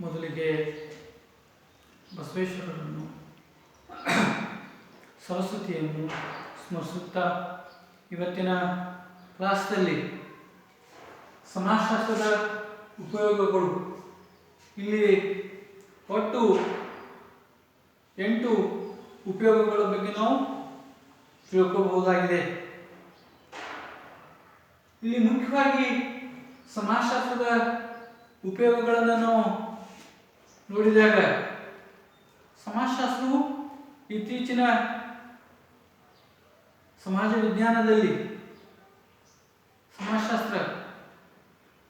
ಮೊದಲಿಗೆ ಬಸವೇಶ್ವರರನ್ನು ಸರಸ್ವತಿಯನ್ನು ಸ್ಮರಿಸುತ್ತಾ ಇವತ್ತಿನ ಕ್ಲಾಸ್ನಲ್ಲಿ ಸಮಾಜಶಾಸ್ತ್ರದ ಉಪಯೋಗಗಳು ಇಲ್ಲಿ ಒಟ್ಟು 8 ಉಪಯೋಗಗಳ ಬಗ್ಗೆ ನಾವು ತಿಳ್ಕೋಬಹುದಾಗಿದೆ. ಇಲ್ಲಿ ಮುಖ್ಯವಾಗಿ ಸಮಾಜಶಾಸ್ತ್ರದ ಉಪಯೋಗಗಳನ್ನು ನಾವು ನೋಡಿದಾಗ ಸಮಾಜಶಾಸ್ತ್ರವು ಇತ್ತೀಚಿನ ಸಮಾಜ ವಿಜ್ಞಾನದಲ್ಲಿ ಸಮಾಜಶಾಸ್ತ್ರ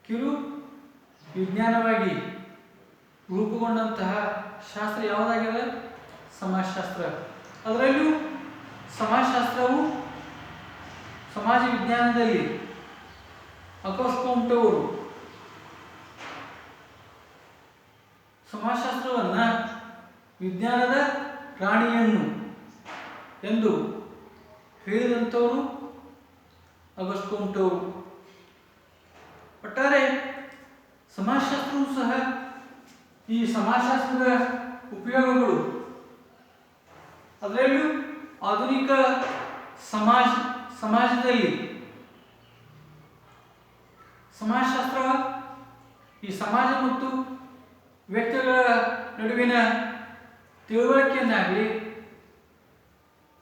ಕಿರು ವಿಜ್ಞಾನವಾಗಿ ರೂಪುಗೊಂಡಂತಹ ಶಾಸ್ತ್ರ ಯಾವುದಾಗಿದೆ? ಸಮಾಜಶಾಸ್ತ್ರ. ಅದರಲ್ಲೂ ಸಮಾಜಶಾಸ್ತ್ರವು ಸಮಾಜ ವಿಜ್ಞಾನದಲ್ಲಿ ಅಗೋಸ್ಟ್ ಕಾಮ್ಟ್ ಅವರು ಸಮಾಜಶಾಸ್ತ್ರವನ್ನು ವಿಜ್ಞಾನದ ರಾಣಿಯನ್ನು ಎಂದು ಹೇಳಿದಂಥವರು ಅಗೋಸ್ಟ್ ಕಾಮ್ಟ್ ಅವರು. ಒಟ್ಟಾರೆ ಸಮಾಜಶಾಸ್ತ್ರವೂ ಸಹ ಈ ಸಮಾಜಶಾಸ್ತ್ರದ ಉಪಯೋಗಗಳು ಅದರಲ್ಲೂ ಆಧುನಿಕ ಸಮಾಜದಲ್ಲಿ ಸಮಾಜಶಾಸ್ತ್ರ ಈ ಸಮಾಜ ಮತ್ತು ವ್ಯಕ್ತಿಗಳ ನಡುವಿನ ತಿಳುವಳಿಕೆಯನ್ನಾಗಲಿ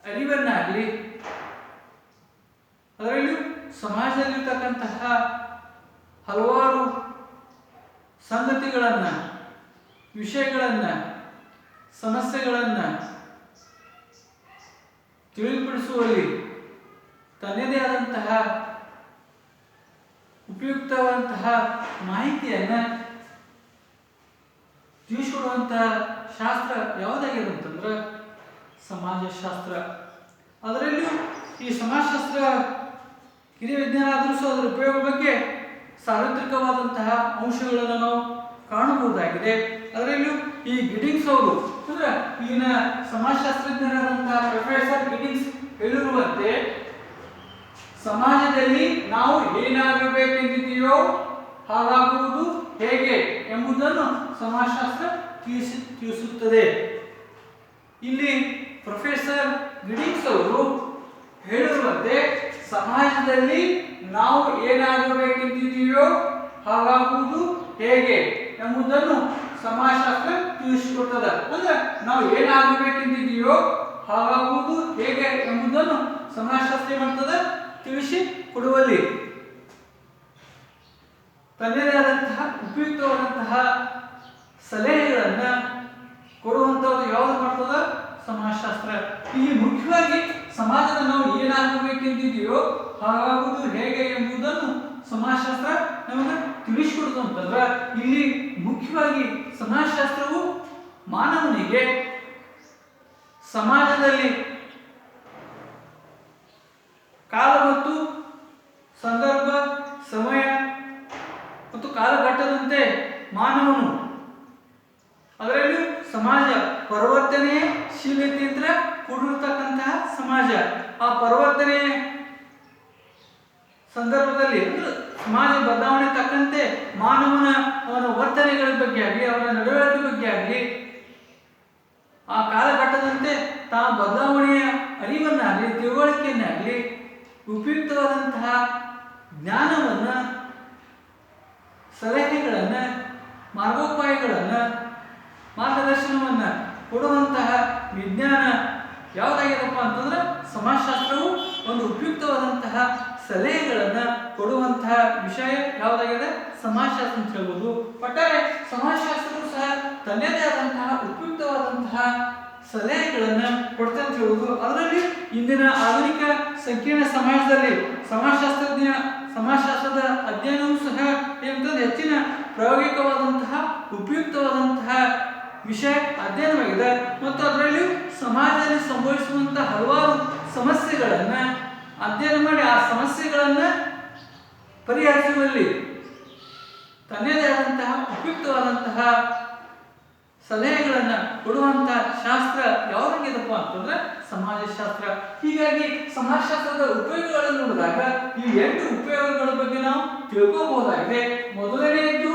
ಅರಿವನ್ನಾಗಲಿ ಅದರಲ್ಲೂ ಸಮಾಜದಲ್ಲಿರ್ತಕ್ಕಂತಹ ಹಲವಾರು ಸಂಗತಿಗಳನ್ನು ವಿಷಯಗಳನ್ನು ಸಮಸ್ಯೆಗಳನ್ನು ತಿಳಿಪಡಿಸುವಲ್ಲಿ ತನ್ನದೇ ಆದಂತಹ ಉಪಯುಕ್ತವಾದಂತಹ ಮಾಹಿತಿಯನ್ನು ತಿಳಿಸಿಕೊಡುವಂತಹ ಶಾಸ್ತ್ರ ಯಾವುದಾಗಿದೆ ಅಂತಂದ್ರೆ ಸಮಾಜಶಾಸ್ತ್ರ. ಅದರಲ್ಲೂ ಈ ಸಮಾಜಶಾಸ್ತ್ರ ಹಿರಿಯ ವಿಜ್ಞಾನ ಆದರೂ ಸಹ ಅದರ ಉಪಯೋಗ ಬಗ್ಗೆ ಸಾರ್ವತ್ರಿಕವಾದಂತಹ ಅಂಶಗಳನ್ನು ನಾವು ಕಾಣಬಹುದಾಗಿದೆ. ಅದರಲ್ಲೂ ಈ ಗಿಡಿಂಗ್ಸ್ ಅವರು ಅಂದ್ರೆ ಈಗಿನ ಸಮಾಜಶಾಸ್ತ್ರಜ್ಞರಾದಂತಹ ಪ್ರೊಫೆಸರ್ ಗಿಡಿಂಗ್ಸ್ ಹೇಳಿರುವಂತೆ ಸಮಾಜದಲ್ಲಿ ನಾವು ಏನಾಗಬೇಕೆಂದಿದೆಯೋ ಹಾಗಾಗುವುದು ಹೇಗೆ ಎಂಬುದನ್ನು ಸಮಾಜಶಾಸ್ತ್ರ ತಿಳಿಸುತ್ತದೆ. ಇಲ್ಲಿ ಪ್ರೊಫೆಸರ್ ಗಿಡಿಂಗ್ಸ್ ಅವರು ಹೇಳಿರುವಂತೆ ಸಮಾಜದಲ್ಲಿ ನಾವು ಏನಾಗಬೇಕೆಂದಿದೆಯೋ ಹಾಗಾಗುವುದು ಹೇಗೆ ಎಂಬುದನ್ನು ಸಮಾಜಶಾಸ್ತ್ರ ತಿಳಿಸಿಕೊಡ್ತದೆ. ಅಂದ್ರೆ ನಾವು ಏನಾಗಬೇಕೆಂದಿದೆಯೋ ಹಾಗಾಗುವುದು ಹೇಗೆ ಎಂಬುದನ್ನು ಸಮಾಜಶಾಸ್ತ್ರ ಮಾಡ್ತದೆ ತಿಳಿಸಿ ಕೊಡುವಲ್ಲಿ ತನ್ನದೇ ಆದಂತಹ ಉಪಯುಕ್ತವಾದಂತಹ ಸಲಹೆಗಳನ್ನು ಕೊಡುವಂಥದ್ದು ಯಾವುದು ಮಾಡ್ತದ? ಸಮಾಜಶಾಸ್ತ್ರ. ಇಲ್ಲಿ ಮುಖ್ಯವಾಗಿ ಸಮಾಜದ ನಾವು ಏನಾಗಬೇಕೆಂದಿದೆಯೋ ಹಾಗಾಗುವುದು ಹೇಗೆ ಎಂಬುದನ್ನು ಸಮಾಜಶಾಸ್ತ್ರ ನಮಗೆ ತಿಳಿಸಿಕೊಡುದು ಅಂತಂದ್ರೆ ಇಲ್ಲಿ ಮುಖ್ಯವಾಗಿ ಸಮಾಜಶಾಸ್ತ್ರವು ಮಾನವನಿಗೆ ಸಮಾಜದಲ್ಲಿ ಕಾಲ ಮತ್ತು ಸಂದರ್ಭ ಸಮಯ ಮತ್ತು ಕಾಲಘಟ್ಟದಂತೆ ಮಾನವನು ಅದರಲ್ಲೂ ಸಮಾಜ ಪರಿವರ್ತನೆಶೀಲತೆಯಿಂದ ಕೂಡಿರತಕ್ಕಂತಹ ಸಮಾಜ ಆ ಪರಿವರ್ತನೆಯ ಸಂದರ್ಭದಲ್ಲಿ ಸಮಾಜ ಬದಲಾವಣೆ ತಕ್ಕಂತೆ ಅವನ ವರ್ತನೆಗಳ ಬಗ್ಗೆ ಆಗಲಿ ಅವನ ನಡವಳಿಕೆ ಬಗ್ಗೆ ಆಗಲಿ ಆ ಕಾಲಘಟ್ಟದಂತೆ ಬದಲಾವಣೆಯ ಅರಿವನ್ನಾಗಲಿ ತಿಳುವಳಿಕೆಯನ್ನಾಗಲಿ ಉಪಯುಕ್ತವಾದಂತಹ ಜ್ಞಾನವನ್ನು ಸಲಹೆಗಳನ್ನು ಮಾರ್ಗೋಪಾಯಗಳನ್ನು ಮಾರ್ಗದರ್ಶನವನ್ನು ಕೊಡುವಂತಹ ವಿಜ್ಞಾನ ಯಾವುದಾಗಿದೆಪ್ಪ ಅಂತಂದ್ರೆ ಸಮಾಜಶಾಸ್ತ್ರವು ಒಂದು ಉಪಯುಕ್ತವಾದಂತಹ ಸಲಹೆಗಳನ್ನು ಕೊಡುವಂತಹ ವಿಷಯ ಯಾವುದಾಗಿದೆ? ಸಮಾಜಶಾಸ್ತ್ರ ಅಂತ ಹೇಳ್ಬೋದು. ಒಟ್ಟಾರೆ ಸಮಾಜಶಾಸ್ತ್ರವು ಸಹ ತನ್ನದೇ ಆದಂತಹ ಉಪಯುಕ್ತವಾದಂತಹ ಸಲಹೆಗಳನ್ನು ಕೊಡ್ತಾ ಅಂತ ಹೇಳ್ಬೋದು. ಅದರಲ್ಲಿ ಇಂದಿನ ಆಧುನಿಕ ಸಂಕೀರ್ಣ ಸಮಾಜದಲ್ಲಿ ಸಮಾಜಶಾಸ್ತ್ರದ ಅಧ್ಯಯನವೂ ಸಹ ಏನಂತಂದ್ರೆ ಹೆಚ್ಚಿನ ಪ್ರಾಯೋಗಿಕವಾದಂತಹ ಉಪಯುಕ್ತವಾದಂತಹ ವಿಷಯ ಅಧ್ಯಯನವಾಗಿದೆ. ಮತ್ತು ಅದರಲ್ಲಿ ಸಮಾಜದಲ್ಲಿ ಸಂಭವಿಸುವಂತಹ ಹಲವಾರು ಸಮಸ್ಯೆಗಳನ್ನು ಅಧ್ಯಯನ ಮಾಡಿ ಆ ಸಮಸ್ಯೆಗಳನ್ನು ಪರಿಹರಿಸುವಲ್ಲಿ ತನ್ನದೇ ಆದಂತಹ ಉಪಯುಕ್ತವಾದಂತಹ ಸಲಹೆಗಳನ್ನು ಕೊಡುವಂತಹ ಶಾಸ್ತ್ರ ಯಾವುದಾಗಿದೆಪ್ಪ ಅಂತಂದ್ರೆ ಸಮಾಜಶಾಸ್ತ್ರ. ಹೀಗಾಗಿ ಸಮಾಜಶಾಸ್ತ್ರದ ಉಪಯೋಗಗಳನ್ನು ನೋಡಿದಾಗ ಈ 8 ಉಪಯೋಗಗಳ ಬಗ್ಗೆ ನಾವು ತಿಳ್ಕೋಬಹುದಾಗಿದೆ. ಮೊದಲನೆಯದು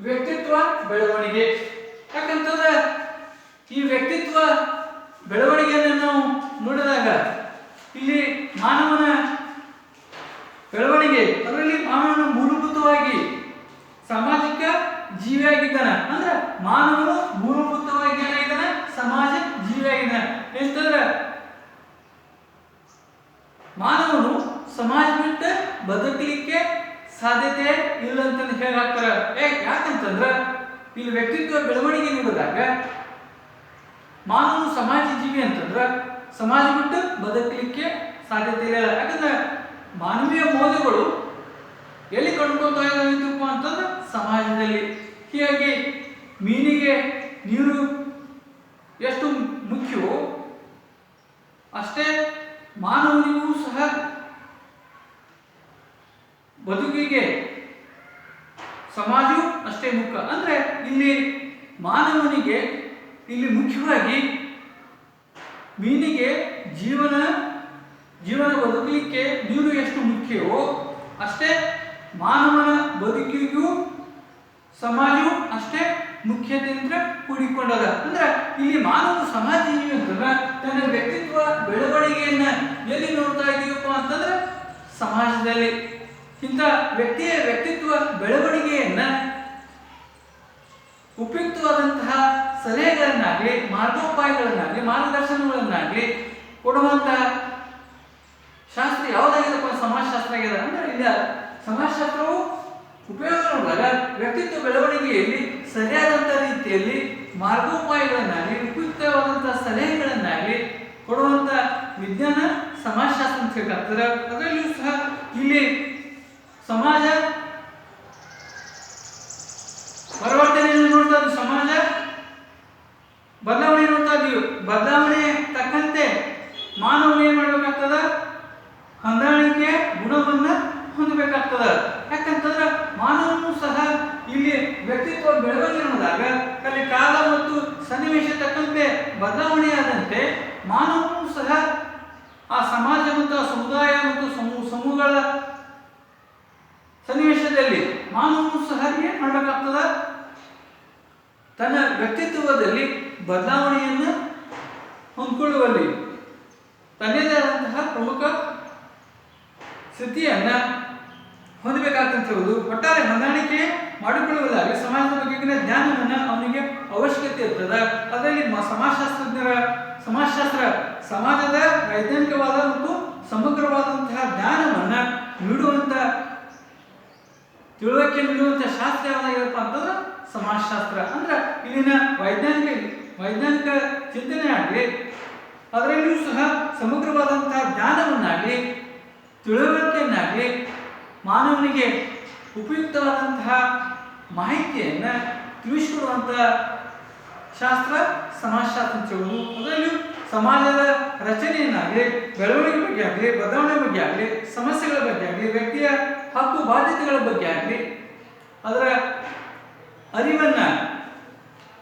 ವ್ಯಕ್ತಿತ್ವ ಬೆಳವಣಿಗೆ. ಯಾಕಂತಂದ್ರೆ ಈ ವ್ಯಕ್ತಿತ್ವ ಬೆಳವಣಿಗೆಯನ್ನು ನಾವು ನೋಡಿದಾಗ ಇಲ್ಲಿ ಮಾನವನ ಬೆಳವಣಿಗೆ, ಅದರಲ್ಲಿ ಮಾನವನ ಮೂಲಭೂತವಾಗಿ ಸಾಮಾಜಿಕ ಜೀವಿಯಾಗಿದ್ದಾನೆ. ಅಂದ್ರೆ ಮಾನವನು ಮೂಲಭೂತವಾಗಿ ಏನಾಗಿದ್ದಾನೆ, ಸಮಾಜ ಜೀವಿಯಾಗಿದ್ದಾನೆ. ಎಂತಂದ್ರೆ ಮಾನವನು ಸಮಾಜ ಬಿಟ್ಟು ಬದುಕಲಿಕ್ಕೆ ಸಾಧ್ಯತೆ ಇಲ್ಲ ಅಂತ ಹೇಳಾಕ್ತಾರ. ಯಾಕಂತಂದ್ರ ಇಲ್ಲಿ ವ್ಯಕ್ತಿತ್ವ ಬೆಳವಣಿಗೆ ನೋಡಿದಾಗ ಮಾನವನು ಸಮಾಜ ಜೀವಿ ಅಂತಂದ್ರ ಸಮಾಜ ಬಿಟ್ಟು ಬದುಕಲಿಕ್ಕೆ ಸಾಧ್ಯತೆ ಇಲ್ಲ. ಯಾಕಂದ್ರೆ ಮಾನವೀಯ ಮೌಲ್ಯಗಳು ಎಲ್ಲಿ ಕಂಡುಕೊಳ್ತಾ ಇದ್ದಾವೆ ಅಂತಂದ್ರೆ ಸಮಾಜದಲ್ಲಿ. ಹೀಗಾಗಿ ಮೀನಿಗೆ ನೀರು ಎಷ್ಟು ಮುಖ್ಯವೋ ಅಷ್ಟೇ ಮಾನವನಿಗೂ ಸಹ ಬದುಕಿಗೆ ಸಮಾಜವು ಅಷ್ಟೇ ಮುಖ್ಯ. ಅಂದ್ರೆ ಇಲ್ಲಿ ಮಾನವನಿಗೆ ಇಲ್ಲಿ ಮುಖ್ಯವಾಗಿ ಮೀನಿಗೆ ಜೀವನ ಬದುಕಲಿಕ್ಕೆ ನೀರು ಎಷ್ಟು ಮುಖ್ಯವೋ ಅಷ್ಟೇ ಮಾನವನ ಬದುಕಿಗೂ ಸಮಾಜವು ಅಷ್ಟೇ ಮುಖ್ಯತೆಯಿಂದ ಕೂಡಿಕೊಂಡದ. ಅಂದ್ರೆ ಇಲ್ಲಿ ಮಾನವ ಸಮಾಜ ಜೀವಿ ಅಂತಂದ್ರೆ ತನ್ನ ವ್ಯಕ್ತಿತ್ವ ಬೆಳವಣಿಗೆಯನ್ನ ಎಲ್ಲಿ ನೋಡ್ತಾ ಇದೀವಪ್ಪ ಅಂತಂದ್ರೆ ಸಮಾಜದಲ್ಲಿ. ಇಂಥ ವ್ಯಕ್ತಿಯ ವ್ಯಕ್ತಿತ್ವ ಬೆಳವಣಿಗೆಯನ್ನ ಉಪಯುಕ್ತವಾದಂತಹ ಸಲಹೆಗಳನ್ನಾಗ್ಲಿ, ಮಾರ್ಗೋಪಾಯಗಳನ್ನಾಗ್ಲಿ, ಮಾರ್ಗದರ್ಶನಗಳನ್ನಾಗ್ಲಿ ಕೊಡುವಂತಹ ಶಾಸ್ತ್ರ ಯಾವುದಾಗಿದೆಪ್ಪ, ಸಮಾಜಶಾಸ್ತ್ರ ಆಗಿದೆ. ಅಂದ್ರೆ ಇಲ್ಲ ಸಮಾಜಶಾಸ್ತ್ರವು ಉಪಯೋಗ ನೋಡಿದಾಗ ವ್ಯಕ್ತಿತ್ವ ಬೆಳವಣಿಗೆಯಲ್ಲಿ ಸರಿಯಾದಂಥ ರೀತಿಯಲ್ಲಿ ಮಾರ್ಗೋಪಾಯಗಳನ್ನಾಗಲಿ, ಉಪಯುಕ್ತವಾದಂತಹ ಸಲಹೆಗಳನ್ನಾಗಲಿ ಕೊಡುವಂತ ವಿಜ್ಞಾನ ಸಮಾಜಶಾಸ್ತ್ರ ಅಂತ ಹೇಳ್ತಾರೆ. ಅದರಲ್ಲಿಯೂ ಸಹ ಇಲ್ಲಿ ಸಮಾಜ ಪರಿವರ್ತನೆಯನ್ನು ನೋಡ್ತಾ ಇದ್ದೀವಿ, ಸಮಾಜ ಬದಲಾವಣೆ ನೋಡ್ತಾ ಇದೀವಿ. ಬದಲಾವಣೆ ತಕ್ಕಂತೆ ಮಾನವನು ಏನ್ ಮಾಡ್ಬೇಕಾಗ್ತದ, ಹೊಂದಾಣಿಕೆ ಗುಣವನ್ನ ಹೊಂದಬೇಕಾಗ್ತದ. ಯಾಕಂತಂದ್ರೆ ಮಾನವನು ಸಹ ಇಲ್ಲಿ ವ್ಯಕ್ತಿತ್ವ ಬೆಳವಣಿಗೆ ನೋಡಿದಾಗ ಅಲ್ಲಿ ಕಾಲ ಮತ್ತು ಸನ್ನಿವೇಶ ತಕ್ಕಂತೆ ಬದಲಾವಣೆಯಾದಂತೆ ಮಾನವನು ಸಹ ಆ ಸಮಾಜ ಮತ್ತು ಸಮುದಾಯ ಮತ್ತು ಸಮೂಹಗಳ ಸನ್ನಿವೇಶದಲ್ಲಿ ಮಾನವನು ಸಹ ಏನ್ ಮಾಡಬೇಕಾಗ್ತದ, ತನ್ನ ವ್ಯಕ್ತಿತ್ವದಲ್ಲಿ ಬದಲಾವಣೆಯನ್ನು ಹೊಂದ್ಕೊಳ್ಳುವಲ್ಲಿ ತನ್ನದೇ ಆದಂತಹ ಪ್ರಮುಖ ಸ್ಥಿತಿಯನ್ನ ಹೊಂದಬೇಕಾಗ್ತಂತ ಹೇಳುವುದು. ಒಟ್ಟಾರೆ ಹೊಂದಾಣಿಕೆ ಮಾಡಿಕೊಳ್ಳುವುದಾಗಿ ಸಮಾಜದ ಬಗೆಗಿನ ಜ್ಞಾನವನ್ನ ಅವನಿಗೆ ಅವಶ್ಯಕತೆ ಇರ್ತದೆ. ಅದರಲ್ಲಿ ಸಮಾಜಶಾಸ್ತ್ರ ಸಮಾಜದ ವೈಜ್ಞಾನಿಕವಾದ ಮತ್ತು ಸಮಗ್ರವಾದಂತಹ ಜ್ಞಾನವನ್ನ ನೀಡುವಂತ ತಿಳುವಳಿಕೆ ನೀಡುವಂತಹ ಶಾಸ್ತ್ರ ಯಾವ್ದಾಗಿರಪ್ಪ ಅಂತಂದ್ರೆ ಸಮಾಜಶಾಸ್ತ್ರ. ಅಂದ್ರೆ ಇಲ್ಲಿನ ವೈಜ್ಞಾನಿಕ ಚಿಂತನೆ ಆಗಲಿ, ಅದರಲ್ಲಿಯೂ ಸಹ ಸಮಗ್ರವಾದಂತಹ ಜ್ಞಾನವನ್ನಾಗಲಿ, ತಿಳುವಳಿಕೆಯನ್ನಾಗಲಿ, ಮಾನವನಿಗೆ ಉಪಯುಕ್ತವಾದಂತಹ ಮಾಹಿತಿಯನ್ನ ತಿಳಿಸಿಕೊಡುವಂತಹ ಶಾಸ್ತ್ರ ಸಮಾಜಶಾಸ್ತ್ರ ಅಂತ ಹೇಳುವುದು. ಅದರಲ್ಲಿಯೂ ಸಮಾಜದ ರಚನೆಯನ್ನಾಗಲಿ, ಬೆಳವಣಿಗೆ ಬಗ್ಗೆ ಆಗಲಿ, ಬದಲಾವಣೆ ಬಗ್ಗೆ ಆಗಲಿ, ಸಮಸ್ಯೆಗಳ ಬಗ್ಗೆ ಆಗಲಿ, ವ್ಯಕ್ತಿಯ ಹಕ್ಕು ಬಾಧ್ಯತೆಗಳ ಬಗ್ಗೆ ಆಗಲಿ ಅದರ ಅರಿವನ್ನ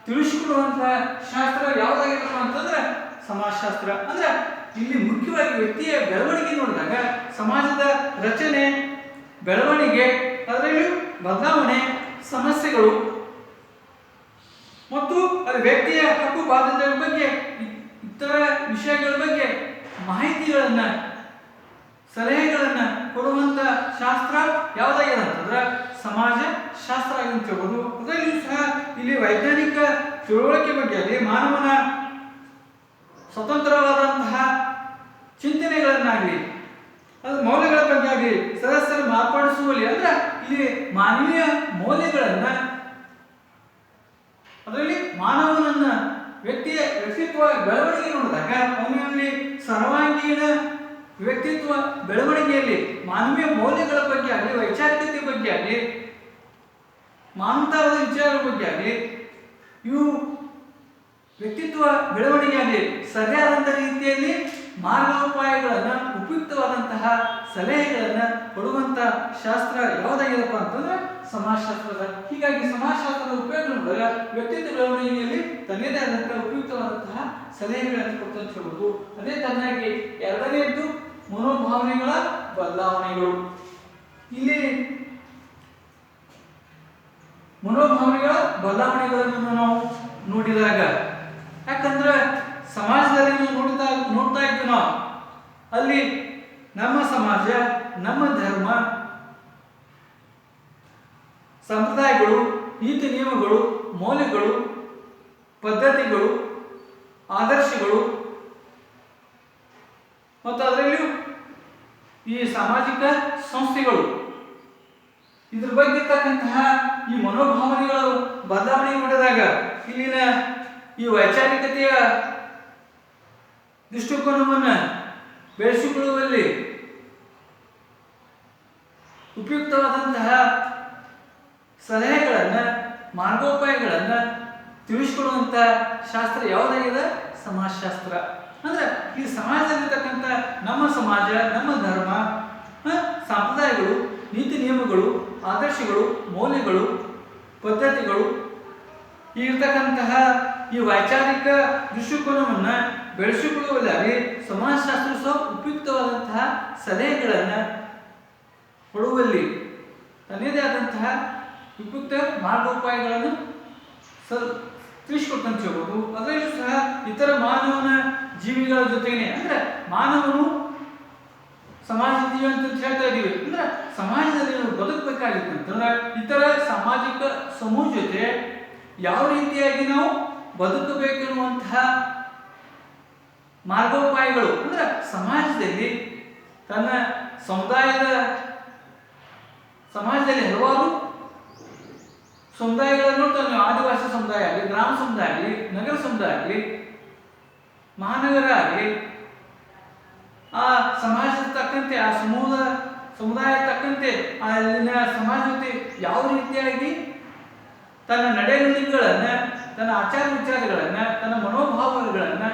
ತಿಳಿಸಿಕೊಡುವಂತಹ ಶಾಸ್ತ್ರ ಯಾವುದಾಗಿರಪ್ಪ ಅಂತಂದ್ರೆ ಸಮಾಜಶಾಸ್ತ್ರ. ಅಂದ್ರೆ ಇಲ್ಲಿ ಮುಖ್ಯವಾಗಿ ವ್ಯಕ್ತಿಯ ಬೆಳವಣಿಗೆ ನೋಡಿದಾಗ ಸಮಾಜದ ರಚನೆ, ಬೆಳವಣಿಗೆ, ಅದರಲ್ಲಿ ಬದಲಾವಣೆ, ಸಮಸ್ಯೆಗಳು ಮತ್ತು ಅದು ವ್ಯಕ್ತಿಯ ಹಕ್ಕು ಬಾಧ್ಯತೆಗಳ ಬಗ್ಗೆ ಇತರ ವಿಷಯಗಳ ಬಗ್ಗೆ ಮಾಹಿತಿಗಳನ್ನ, ಸಲಹೆಗಳನ್ನ ಕೊಡುವಂತ ಶಾಸ್ತ್ರ ಯಾವುದಾಗಿದೆ ಅಂತಂದ್ರೆ ಸಮಾಜ ಶಾಸ್ತ್ರ ಅಂತ ಹೇಳ್ಬೋದು. ಅದರಲ್ಲಿಯೂ ಸಹ ಇಲ್ಲಿ ವೈಜ್ಞಾನಿಕ ತಿಳುವಳಿಕೆ ಬಗ್ಗೆ ಆಗಲಿ, ಮಾನವನ ಸ್ವತಂತ್ರವಾದಂತಹ ಚಿಂತನೆಗಳನ್ನಾಗಲಿ, ಅದು ಮೌಲ್ಯಗಳ ಬಗ್ಗೆ ಆಗಲಿ ಸದಸ್ಯರು ಮಾರ್ಪಡಿಸುವಲ್ಲಿ, ಅಂದ್ರೆ ಇಲ್ಲಿ ಮಾನವೀಯ ಮೌಲ್ಯಗಳನ್ನ, ಅದರಲ್ಲಿ ಮಾನವನನ್ನ ವ್ಯಕ್ತಿತ್ವ ಬೆಳವಣಿಗೆ ನೋಡಿದಾಗ ಅವನಲ್ಲಿ ಸರ್ವಾಂಗೀಣ ವ್ಯಕ್ತಿತ್ವ ಬೆಳವಣಿಗೆಯಲ್ಲಿ ಮಾನವೀಯ ಮೌಲ್ಯಗಳ ಬಗ್ಗೆ ಆಗಲಿ, ವೈಚಾರಿಕತೆ ಬಗ್ಗೆ ಆಗಲಿ, ಮಾನವತಾವಾದ ವಿಚಾರಗಳ ಬಗ್ಗೆ ಆಗಲಿ, ಇವು ವ್ಯಕ್ತಿತ್ವ ಬೆಳವಣಿಗೆಯಲ್ಲಿ ಸರಿಯಾದಂಥ ರೀತಿಯಲ್ಲಿ ಮಾರ್ಗೋಪಾಯಗಳನ್ನು, ಉಪಯುಕ್ತವಾದಂತಹ ಸಲಹೆಗಳನ್ನು ಕೊಡುವಂತ ಶಾಸ್ತ್ರ ಯಾವುದಾಗಿದೆಪ್ಪ ಅಂತಂದ್ರೆ ಸಮಾಜಶಾಸ್ತ್ರದ. ಹೀಗಾಗಿ ಸಮಾಜಶಾಸ್ತ್ರದ ಉಪಯೋಗ ನೋಡಿದಾಗ ವ್ಯಕ್ತಿತ್ವ ಬೆಳವಣಿಗೆಯಲ್ಲಿ ತನ್ನದೇ ಆದಂತಹ ಉಪಯುಕ್ತವಾದಂತಹ ಸಲಹೆಗಳನ್ನು ಕೊಡ್ತಾ ಹೇಳ್ಬೋದು. ಅದೇ ತನ್ನಾಗಿ ಎರಡನೇದ್ದು ಮನೋಭಾವನೆಗಳ ಬದಲಾವಣೆಗಳು. ಇಲ್ಲಿ ಮನೋಭಾವನೆ ಬದಲಾವಣೆಗಳನ್ನು ನಾವು ನೋಡಿದಾಗ, ಯಾಕಂದ್ರೆ ಸಮಾಜದಲ್ಲಿ ನೋಡ್ತಾ ಇದ್ವಿ ನಾವು, ಅಲ್ಲಿ ನಮ್ಮ ಸಮಾಜ, ನಮ್ಮ ಧರ್ಮ, ಸಂಪ್ರದಾಯಗಳು, ನೀತಿ ನಿಯಮಗಳು, ಮೌಲ್ಯಗಳು, ಪದ್ಧತಿಗಳು, ಆದರ್ಶಗಳು ಮತ್ತು ಅದರಲ್ಲಿಯೂ ಈ ಸಾಮಾಜಿಕ ಸಂಸ್ಥೆಗಳು, ಇದ್ರ ಬಗ್ಗೆ ಇರ್ತಕ್ಕಂತಹ ಈ ಮನೋಭಾವನೆಗಳು ಬದಲಾವಣೆ ಮಾಡಿದಾಗ ಇಲ್ಲಿನ ಈ ವೈಚಾರಿಕತೆಯ ದೃಷ್ಟಿಕೋನವನ್ನು ಬೆಳೆಸಿಕೊಳ್ಳುವಲ್ಲಿ ಉಪಯುಕ್ತವಾದಂತಹ ಸಲಹೆಗಳನ್ನು, ಮಾರ್ಗೋಪಾಯಗಳನ್ನು ತಿಳಿಸಿಕೊಡುವಂಥ ಶಾಸ್ತ್ರ ಯಾವುದಾಗಿದೆ? ಸಮಾಜಶಾಸ್ತ್ರ. ಅಂದ್ರೆ ಈ ಸಮಾಜದಲ್ಲಿರ್ತಕ್ಕಂಥ ನಮ್ಮ ಸಮಾಜ, ನಮ್ಮ ಧರ್ಮ, ಸಂಪ್ರದಾಯಗಳು, ನೀತಿ ನಿಯಮಗಳು, ಆದರ್ಶಗಳು, ಮೌಲ್ಯಗಳು, ಪದ್ಧತಿಗಳು, ಇರ್ತಕ್ಕಂತಹ ಈ ವೈಚಾರಿಕ ದೃಷ್ಟಿಕೋನವನ್ನು ಬೆಳೆಸಿಕೊಳ್ಳುವಲ್ಲಿ ಸಮಾಜಶಾಸ್ತ್ರ ಸಹ ಉಪಯುಕ್ತವಾದಂತಹ ಸಲಹೆಗಳನ್ನು ಕೊಡುವಲ್ಲಿ ತನ್ನದೇ ಆದಂತಹ ಉಪಯುಕ್ತ ಮಾರ್ಗೋಪಾಯಗಳನ್ನು ತಿಳಿಸಿಕೊಡ್ತಂತ ಹೇಳ್ಬೋದು. ಅದರಲ್ಲೂ ಸಹ ಇತರ ಮಾನವನ ಜೀವಿಗಳ ಜೊತೆಗೇನೆ, ಅಂದ್ರೆ ಮಾನವನು ಸಮಾಜ ಜೀವಿ ಅಂತ ಹೇಳ್ತಾ ಇದೀವಿ, ಅಂದ್ರೆ ಸಮಾಜದಲ್ಲಿ ನಾವು ಬದುಕಬೇಕಾಗಿತ್ತು ಅಂತಂದ್ರೆ ಇತರ ಸಾಮಾಜಿಕ ಸಮೂಹ ಜೊತೆ ಯಾವ ರೀತಿಯಾಗಿ ನಾವು ಬದುಕಬೇಕೆನ್ನುವಂತಹ ಮಾರ್ಗೋಪಾಯಗಳು, ಅಂದ್ರೆ ಸಮಾಜದಲ್ಲಿ ತನ್ನ ಸಮಾಜದಲ್ಲಿ ಹಲವಾರು ಸಮುದಾಯಗಳನ್ನು ನೋಡ್ತಾವೆ. ಆದಿವಾಸಿ ಸಮುದಾಯ ಆಗಲಿ, ಗ್ರಾಮ ಸಮುದಾಯ ಆಗಲಿ, ನಗರ ಸಮುದಾಯ ಆಗಲಿ, ಮಹಾನಗರ ಆಗಲಿ, ಆ ಸಮಾಜದ ತಕ್ಕಂತೆ, ಆ ಸಮುದಾಯ ತಕ್ಕಂತೆ ಅಲ್ಲಿನ ಸಮಾಜ ಜೊತೆ ಯಾವ ರೀತಿಯಾಗಿ ತನ್ನ ನಡೆನುಡಿಗಳನ್ನು, ತನ್ನ ಆಚಾರ ವಿಚಾರಗಳನ್ನು, ತನ್ನ ಮನೋಭಾವಗಳನ್ನು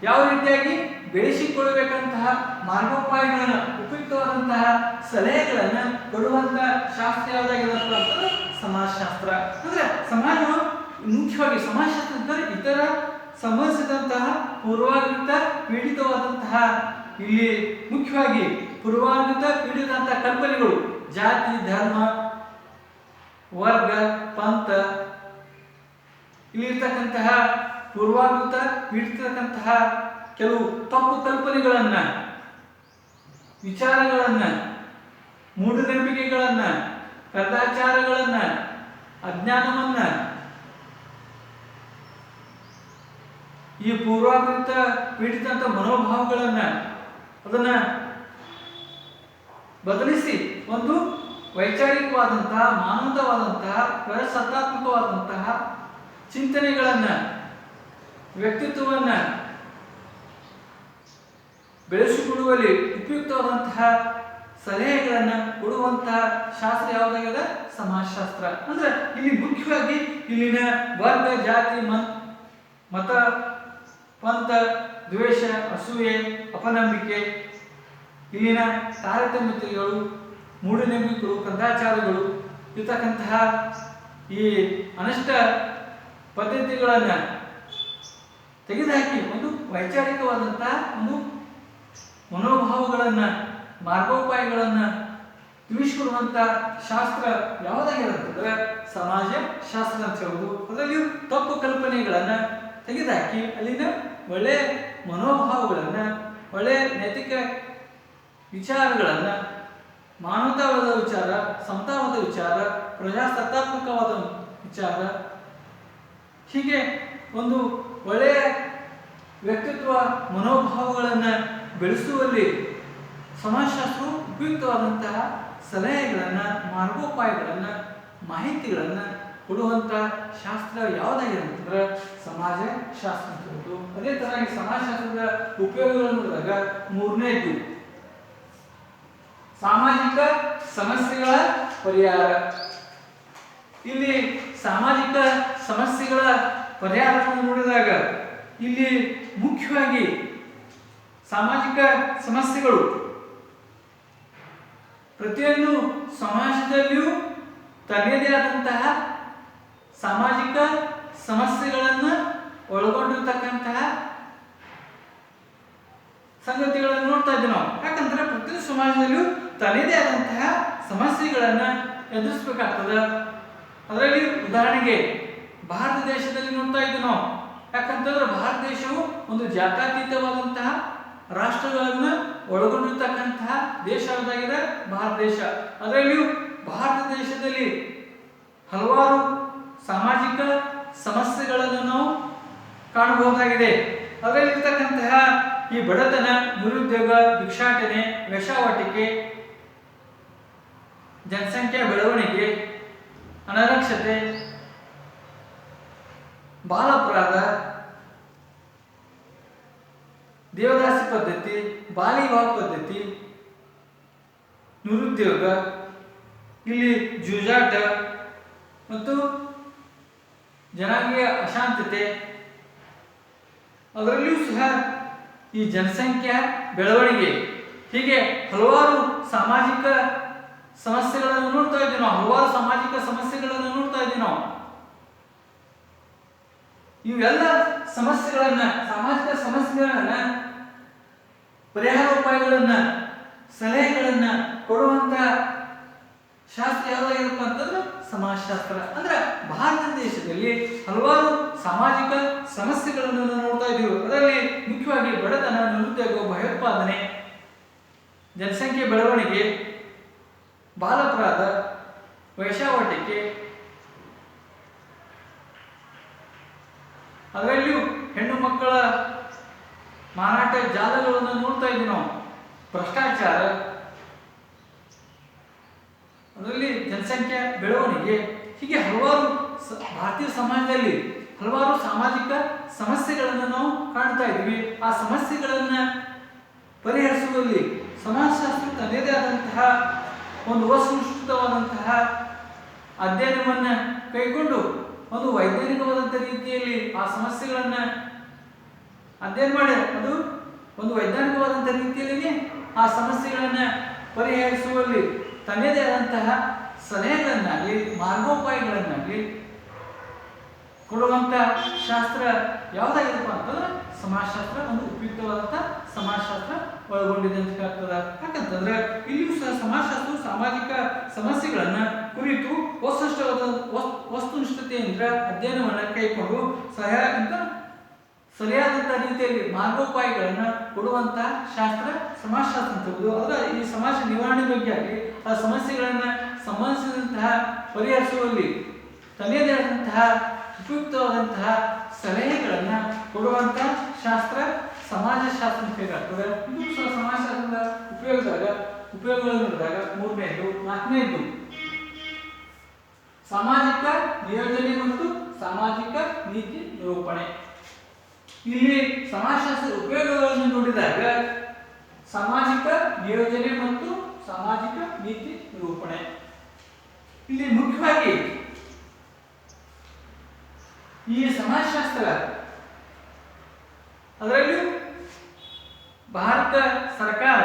ಯಾವ ರೀತಿಯಾಗಿ ಬೆಳೆಸಿಕೊಳ್ಳಬೇಕಂತಹ ಮಾರ್ಗೋಪಾಯಗಳನ್ನು, ಉಪಯುಕ್ತವಾದಂತಹ ಸಲಹೆಗಳನ್ನು ಕೊಡುವಂತಹ ಶಾಸ್ತ್ರ ಯಾವುದಾಗಿರಪ್ಪ ಅಂತಂದ್ರೆ ಸಮಾಜಶಾಸ್ತ್ರ. ಅಂದ್ರೆ ಸಮಾಜವು ಮುಖ್ಯವಾಗಿ ಸಮಾಜಶಾಸ್ತ್ರ ಅಂತಂದ್ರೆ ಇತರ ಸಂಬಂಧಿಸಿದಂತಹ ಪೂರ್ವಾಗ್ರತ ಪೀಡಿತವಾದಂತಹ, ಇಲ್ಲಿ ಮುಖ್ಯವಾಗಿ ಪೂರ್ವಾಗ್ರತ ಪೀಡಿತಂತಹ ಕಲ್ಪನೆಗಳು, ಜಾತಿ, ಧರ್ಮ, ವರ್ಗ, ಪಂಥ, ಇಲ್ಲಿರ್ತಕ್ಕಂತಹ ಪೂರ್ವಾಗ್ರತ ಪೀಡಿತಕ್ಕಂತಹ ಕೆಲವು ತಪ್ಪು ಕಲ್ಪನೆಗಳನ್ನ, ವಿಚಾರಗಳನ್ನ, ಮೂಢನಂಬಿಕೆಗಳನ್ನ, ಕರ್ದಾಚಾರಗಳನ್ನ, ಅಜ್ಞಾನವನ್ನ, ಈ ಪೂರ್ವಾಗ್ರತ ಪೀಡಿತಂತ ಮನೋಭಾವಗಳನ್ನ ಅದನ್ನ ಬದಲಿಸಿ ಒಂದು ವೈಚಾರಿಕವಾದಂತಹ, ಮಾನವವಾದಂತಹ, ಪ್ರಜಾಸತ್ತಾತ್ಮಕವಾದಂತಹ ಚಿಂತನೆಗಳನ್ನ, ವ್ಯಕ್ತಿತ್ವವನ್ನ ಬೆಳೆಸಿಕೊಳ್ಳುವಲ್ಲಿ ಉಪಯುಕ್ತವಾದಂತಹ ಸಲಹೆಗಳನ್ನು ಕೊಡುವಂತಹ ಶಾಸ್ತ್ರ ಯಾವುದಾಗಿದೆ? ಸಮಾಜಶಾಸ್ತ್ರ. ಅಂದ್ರೆ ಇಲ್ಲಿ ಮುಖ್ಯವಾಗಿ ಇಲ್ಲಿನ ವರ್ಗ, ಜಾತಿ, ಮತ, ಪಂಥ, ದ್ವೇಷ, ಅಸೂಯೆ, ಅಪನಂಬಿಕೆ, ಇಲ್ಲಿನ ತಾರತಮ್ಯತೆಗಳು, ಮೂಢನಂಬಿಕೆಗಳು, ಕಂದಾಚಾರಗಳು ಇರ್ತಕ್ಕಂತಹ ಈ ಅನಿಷ್ಟ ಪದ್ಧತಿಗಳನ್ನು ತೆಗೆದುಹಾಕಿ ಒಂದು ವೈಚಾರಿಕವಾದಂತಹ ಒಂದು ಮನೋಭಾವಗಳನ್ನು, ಮಾರ್ಗೋಪಾಯಗಳನ್ನು ತಿಳಿಸಿಕೊಡುವಂಥ ಶಾಸ್ತ್ರ ಯಾವುದಾಗಿರುತ್ತಂದ್ರೆ ಸಮಾಜ ಶಾಸ್ತ್ರ ಅಂತ ಹೇಳೋದು. ಅದರಲ್ಲಿಯೂ ತಪ್ಪು ಕಲ್ಪನೆಗಳನ್ನು ತೆಗೆದುಹಾಕಿ ಅಲ್ಲಿನ ಒಳ್ಳೆಯ ಮನೋಭಾವಗಳನ್ನು, ಒಳ್ಳೆಯ ನೈತಿಕ ವಿಚಾರಗಳನ್ನು, ಮಾನವತಾವಾದ ವಿಚಾರ, ಸಮತಾವಾದ ವಿಚಾರ, ಪ್ರಜಾಸತ್ತಾತ್ಮಕವಾದ ವಿಚಾರ, ಹೀಗೆ ಒಂದು ಒಳ್ಳೆಯ ವ್ಯಕ್ತಿತ್ವ ಮನೋಭಾವಗಳನ್ನು ಬೆಳೆಸುವಲ್ಲಿ ಸಮಾಜಶಾಸ್ತ್ರವು ಉಪಯುಕ್ತವಾದಂತಹ ಸಲಹೆಗಳನ್ನು, ಮಾರ್ಗೋಪಾಯಗಳನ್ನು, ಮಾಹಿತಿಗಳನ್ನು ಕೊಡುವಂಥ ಶಾಸ್ತ್ರ ಯಾವುದಾಗಿರುತ್ತಂದ್ರೆ ಸಮಾಜ ಶಾಸ್ತ್ರ ಅಂತ ಹೇಳ್ಬೋದು. ಅದೇ ತರನಾಗಿ ಸಮಾಜಶಾಸ್ತ್ರದ ಉಪಯೋಗಗಳನ್ನು ನೋಡಿದಾಗ ಮೂರನೇದು ಸಾಮಾಜಿಕ ಸಮಸ್ಯೆಗಳ ಪರಿಹಾರ. ಇಲ್ಲಿ ಸಾಮಾಜಿಕ ಸಮಸ್ಯೆಗಳ ಪರಿಹಾರವನ್ನು ನೋಡಿದಾಗ ಇಲ್ಲಿ ಮುಖ್ಯವಾಗಿ ಸಾಮಾಜಿಕ ಸಮಸ್ಯೆಗಳು ಪ್ರತಿಯೊಂದು ಸಮಾಜದಲ್ಲಿಯೂ ತನ್ನದೇ ಆದಂತಹ ಸಾಮಾಜಿಕ ಸಮಸ್ಯೆಗಳನ್ನು ಒಳಗೊಂಡಿರ್ತಕ್ಕಂತಹ ಸಂಗತಿಗಳನ್ನು ನೋಡ್ತಾ ಇದ್ದೀವಿ ನಾವು. ಯಾಕಂದ್ರೆ ಪ್ರತಿಯೊಂದು ಸಮಾಜದಲ್ಲಿಯೂ ತನ್ನದೇ ಆದಂತಹ ಸಮಸ್ಯೆಗಳನ್ನು ಎದುರಿಸಬೇಕಾಗ್ತದೆ. ಅದರಲ್ಲಿ ಉದಾಹರಣೆಗೆ ಭಾರತ ದೇಶದಲ್ಲಿ ನೋಡ್ತಾ ಇದ್ದೀವಿ ನಾವು. ಯಾಕಂತಂದ್ರೆ ಭಾರತ ದೇಶವು ಒಂದು ಜಾತ್ಯತೀತವಾದಂತಹ ರಾಷ್ಟ್ರಗಳನ್ನು ಒಳಗೊಂಡಿರ್ತಕ್ಕಂತಹ ದೇಶ ಯಾವುದಾಗಿದೆ? ಭಾರತ ದೇಶ. ಅದರಲ್ಲಿಯೂ ಭಾರತ ದೇಶದಲ್ಲಿ ಹಲವಾರು ಸಾಮಾಜಿಕ ಸಮಸ್ಯೆಗಳನ್ನು ನಾವು ಕಾಣಬಹುದಾಗಿದೆ. ಅದರಲ್ಲಿರ್ತಕ್ಕಂತಹ ಈ ಬಡತನ, ನಿರುದ್ಯೋಗ, ಭಿಕ್ಷಾಟನೆ, ವೇಶ್ಯಾವಾಟಿಕೆ, ಜನಸಂಖ್ಯಾ ಬೆಳವಣಿಗೆ, ಅನಕ್ಷರತೆ, ಬಾಲಾಪರಾಧ, ದೇವದಾಸಿ ಪದ್ಧತಿ, ಬಾಲ್ಯ ವಿವಾಹ ಪದ್ಧತಿ, ನಿರುದ್ಯೋಗ, ಇಲ್ಲಿ ಜೂಜಾಟ ಮತ್ತು ಜನಾಂಗೀಯ ಅಶಾಂತತೆ, ಅದರಲ್ಲಿಯೂ ಸಹ ಈ ಜನಸಂಖ್ಯಾ ಬೆಳವಣಿಗೆ, ಹೀಗೆ ಹಲವಾರು ಸಾಮಾಜಿಕ ಸಮಸ್ಯೆಗಳನ್ನು ನೋಡ್ತಾ ಇದ್ದೀವಿ ನಾವು. ಹಲವಾರು ಸಾಮಾಜಿಕ ಸಮಸ್ಯೆಗಳನ್ನು ನೋಡ್ತಾ ಇದ್ದೀವಿ ನಾವು. ಇವೆಲ್ಲ ಸಮಸ್ಯೆಗಳನ್ನ, ಸಾಮಾಜಿಕ ಸಮಸ್ಯೆಗಳನ್ನ, ಪರಿಹಾರೋಪಾಯಗಳನ್ನ, ಸಲಹೆಗಳನ್ನ ಕೊಡುವಂತ ಶಾಸ್ತ್ರ ಯಾವುದಾಗಿರಪ್ಪ ಅಂತಂದ್ರೆ ಸಮಾಜಶಾಸ್ತ್ರ. ಅಂದ್ರೆ ಭಾರತ ದೇಶದಲ್ಲಿ ಹಲವಾರು ಸಾಮಾಜಿಕ ಸಮಸ್ಯೆಗಳನ್ನು ನೋಡ್ತಾ ಇದ್ದೀವಿ. ಅದರಲ್ಲಿ ಮುಖ್ಯವಾಗಿ ಬಡತನ, ನಿರುದ್ಯೋಗ, ಭಯೋತ್ಪಾದನೆ, ಜನಸಂಖ್ಯೆ ಬೆಳವಣಿಗೆ, ಬಾಲಾಪರಾಧ, ವೇಶ್ಯಾವಾಟಿಕೆ, ಅದರಲ್ಲಿಯೂ ಹೆಣ್ಣು ಮಕ್ಕಳ ಮಾರಾಟ ಜಾಲಗಳನ್ನು ನೋಡ್ತಾ ಇದ್ದೀವಿ ನಾವು. ಭ್ರಷ್ಟಾಚಾರ, ಅದರಲ್ಲಿ ಜನಸಂಖ್ಯೆ ಬೆಳವಣಿಗೆ, ಹೀಗೆ ಹಲವಾರು ಭಾರತೀಯ ಸಮಾಜದಲ್ಲಿ ಹಲವಾರು ಸಾಮಾಜಿಕ ಸಮಸ್ಯೆಗಳನ್ನು ನಾವು ಕಾಣ್ತಾ ಇದ್ದೀವಿ. ಆ ಸಮಸ್ಯೆಗಳನ್ನ ಪರಿಹರಿಸುವಲ್ಲಿ ಸಮಾಜಶಾಸ್ತ್ರ ತನ್ನದೇ ಆದಂತಹ ಒಂದು ವಸ್ತುನಿಷ್ಠವಾದಂತಹ ಅಧ್ಯಯನವನ್ನ ಕೈಗೊಂಡು ಒಂದು ವೈಜ್ಞಾನಿಕವಾದಂಥ ರೀತಿಯಲ್ಲಿ ಆ ಸಮಸ್ಯೆಗಳನ್ನ ಅಧ್ಯಯನ ಮಾಡಿ ಅದು ಒಂದು ವೈಜ್ಞಾನಿಕವಾದಂಥ ರೀತಿಯಲ್ಲಿ ಆ ಸಮಸ್ಯೆಗಳನ್ನ ಪರಿಹರಿಸುವಲ್ಲಿ ತನ್ನದೇ ಆದಂತಹ ಸಲಹೆಗಳನ್ನಾಗಲಿ ಮಾರ್ಗೋಪಾಯಗಳನ್ನಾಗಲಿ ಕೊಡುವಂತ ಶಾಸ್ತ್ರ ಯಾವುದಾಗಿದೆಪ್ಪ ಅಂತಂದ್ರೆ ಸಮಾಜಶಾಸ್ತ್ರ. ಒಂದು ಉಪಯುಕ್ತವಾದಂಥ ಸಮಾಜಶಾಸ್ತ್ರ ಒಳಗೊಂಡಿದೆ ಅಂತ ಹೇಳ್ತದ. ಯಾಕಂತಂದ್ರೆ ಇಲ್ಲಿಯೂ ಸಹ ಸಮಾಜಶಾಸ್ತ್ರವು ಸಾಮಾಜಿಕ ಸಮಸ್ಯೆಗಳನ್ನ ಕುರಿತು ವಸ್ತುನಿಷ್ಠತೆಯಿಂದ ಅಧ್ಯಯನವನ್ನ ಕೈಕೊಂಡು ಸರಿಯಾದಂಥ ರೀತಿಯಲ್ಲಿ ಮಾರ್ಗೋಪಾಯಗಳನ್ನ ಕೊಡುವಂತ ಶಾಸ್ತ್ರ ಸಮಾಜಶಾಸ್ತ್ರ ಅಂತ ಹೇಳುವುದು. ಅದರ ಈ ಸಮಾಜ ನಿವಾರಣೆ ಬಗ್ಗೆ ಆಗಲಿ ಆ ಸಮಸ್ಯೆಗಳನ್ನ ಸಂಬಂಧಿಸಿದಂತಹ ಪರಿಹರಿಸುವಲ್ಲಿ ತನ್ನದೇ ಆದಂತಹ ಉಪಯುಕ್ತವಾದಂತಹ ಸಲಹೆಗಳನ್ನ ಕೊಡುವಂತ ಶಾಸ್ತ್ರ ಸಮಾಜಶಾಸ್ತ್ರ ಅಂತ ಹೇಳ್ತಾರೆ. ಇದು ಸಹ ಸಮಾಜಶಾಸ್ತ್ರದ ಉಪಯೋಗಗಳು ನೋಡಿದಾಗ ಮೂರನೇದು, ನಾಲ್ಕನೇದು ಸಾಮಾಜಿಕ ನಿಯೋಜನೆ ಮತ್ತು ಸಾಮಾಜಿಕ ನೀತಿ ನಿರೂಪಣೆ. ಇಲ್ಲಿ ಸಮಾಜಶಾಸ್ತ್ರದ ಉಪಯೋಗಗಳನ್ನು ನೋಡಿದಾಗ ಸಾಮಾಜಿಕ ನಿಯೋಜನೆ ಮತ್ತು ಸಾಮಾಜಿಕ ನೀತಿ ನಿರೂಪಣೆ. ಇಲ್ಲಿ ಮುಖ್ಯವಾಗಿ ಈ ಸಮಾಜಶಾಸ್ತ್ರ ಅದರಲ್ಲಿಯೂ ಭಾರತ ಸರ್ಕಾರ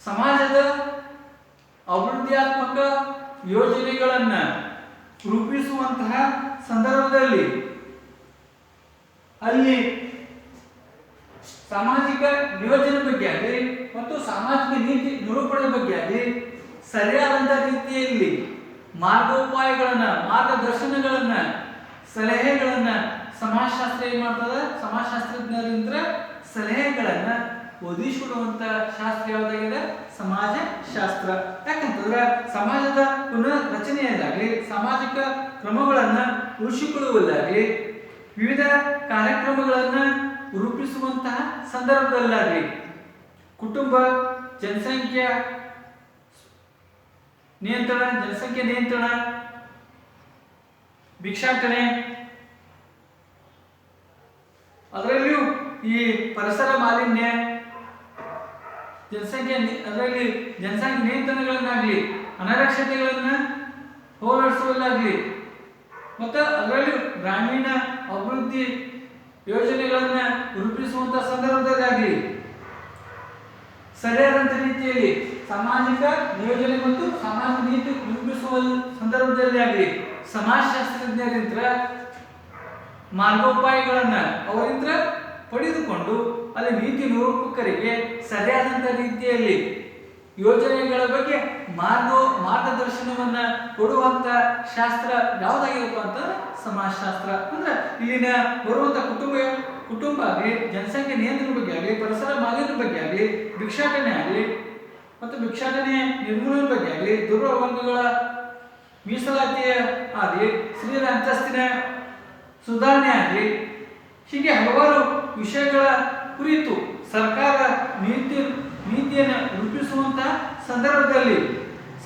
ಸಮಾಜದ ಅಭಿವೃದ್ಧಿಯಾತ್ಮಕ ಯೋಜನೆಗಳನ್ನ ರೂಪಿಸುವಂತಹ ಸಂದರ್ಭದಲ್ಲಿ ಅಲ್ಲಿ ಸಾಮಾಜಿಕ ನಿಯೋಜನೆ ಬಗ್ಗೆ ಆಗಲಿ ಮತ್ತು ಸಾಮಾಜಿಕ ನೀತಿ ನಿರೂಪಣೆ ಬಗ್ಗೆ ಆಗಲಿ ಸರಿಯಾದಂತ ರೀತಿಯಲ್ಲಿ ಮಾರ್ಗೋಪಾಯಗಳನ್ನ, ಮಾರ್ಗದರ್ಶನಗಳನ್ನ, ಸಲಹೆಗಳನ್ನ ಸಮಾಜಶಾಸ್ತ್ರ ಏನ್ ಮಾಡ್ತದ? ಸಮಾಜಶಾಸ್ತ್ರಜ್ಞರಿಂದ ಸಲಹೆಗಳನ್ನ ಒದಗಿಸಿಕೊಡುವಂತ ಶಾಸ್ತ್ರ ಯಾವುದಾಗಿದೆ? ಸಮಾಜಶಾಸ್ತ್ರ. ಯಾಕಂತಂದ್ರೆ ಸಮಾಜದ ಪುನರ್ ರಚನೆಯಲ್ಲಾಗಲಿ ಸಾಮಾಜಿಕ ಕ್ರಮಗಳನ್ನ ಉಳಿಸಿಕೊಳ್ಳುವಲ್ಲಾಗಲಿ ವಿವಿಧ ಕಾರ್ಯಕ್ರಮಗಳನ್ನ ರೂಪಿಸುವಂತಹ ಸಂದರ್ಭದಲ್ಲಾಗಲಿ ಕುಟುಂಬ, ಜನಸಂಖ್ಯೆ ನಿಯಂತ್ರಣ, ಭಿಕ್ಷಾಟನೆ, ಅದರಲ್ಲಿಯೂ ಈ ಪರಿಸರ ಮಾಲಿನ್ಯ, ಅದರಲ್ಲಿ ಜನಸಂಖ್ಯೆ ನಿಯಂತ್ರಣಗಳನ್ನಾಗಲಿ ಅನಕ್ಷರತೆಗಳನ್ನ ಹೋರಾಡಿಸುವಲ್ಲಾಗಲಿ ಮತ್ತು ಅದರಲ್ಲಿಯೂ ಗ್ರಾಮೀಣ ಅಭಿವೃದ್ಧಿ ಯೋಜನೆಗಳನ್ನ ರೂಪಿಸುವಂತಹ ಸಂದರ್ಭದಲ್ಲಾಗಲಿ ಸರಿಯಾದಂತ ರೀತಿಯಲ್ಲಿ ಸಾಮಾಜಿಕ ನಿಯೋಜನೆ ಮತ್ತು ಸಾಮಾಜಿಕ ನೀತಿ ರೂಪಿಸುವ ಸಂದರ್ಭದಲ್ಲಿ ಆಗಲಿ ಸಮಾಜಶಾಸ್ತ್ರಜ್ಞರಿಂದ ಮಾರ್ಗೋಪಾಯಗಳನ್ನ ಅವರಿಂದ ಪಡೆದುಕೊಂಡು ಅಲ್ಲಿ ನೀತಿ ನಿರೂಪಕರಿಗೆ ಸರಿಯಾದಂತ ರೀತಿಯಲ್ಲಿ ಯೋಜನೆಗಳ ಬಗ್ಗೆ ಮಾರ್ಗದರ್ಶನವನ್ನ ಕೊಡುವಂತ ಶಾಸ್ತ್ರ ಯಾವ್ದಾಗಿರಪ್ಪ ಅಂತಂದ್ರೆ ಸಮಾಜಶಾಸ್ತ್ರ. ಅಂದ್ರೆ ಇಲ್ಲಿನ ಬರುವಂತ ಕುಟುಂಬ ಆಗಲಿ, ಜನಸಂಖ್ಯೆ ನಿಯಂತ್ರಣ ಬಗ್ಗೆ ಆಗಲಿ, ಪರಿಸರ ಮಾಲಿನ್ಯ ಬಗ್ಗೆ ಆಗಲಿ, ಭಿಕ್ಷಾಟನೆ ಆಗಲಿ ಮತ್ತು ಭಿಕ್ಷಾಟನೆ ನಿರ್ಮೂಲನೆ ಬಗ್ಗೆ ಆಗಲಿ, ದುರ್ಬಲ ವರ್ಗಗಳ ಮೀಸಲಾತಿಯ ಆಗಲಿ, ಸ್ತ್ರೀಯರ ಅಂತಸ್ತಿನ ಸುಧಾರಣೆ ಆಗಲಿ, ಹೀಗೆ ಹಲವಾರು ವಿಷಯಗಳ ಕುರಿತು ಸರ್ಕಾರ ನೀತಿಯನ್ನು ರೂಪಿಸುವಂತಹ ಸಂದರ್ಭದಲ್ಲಿ,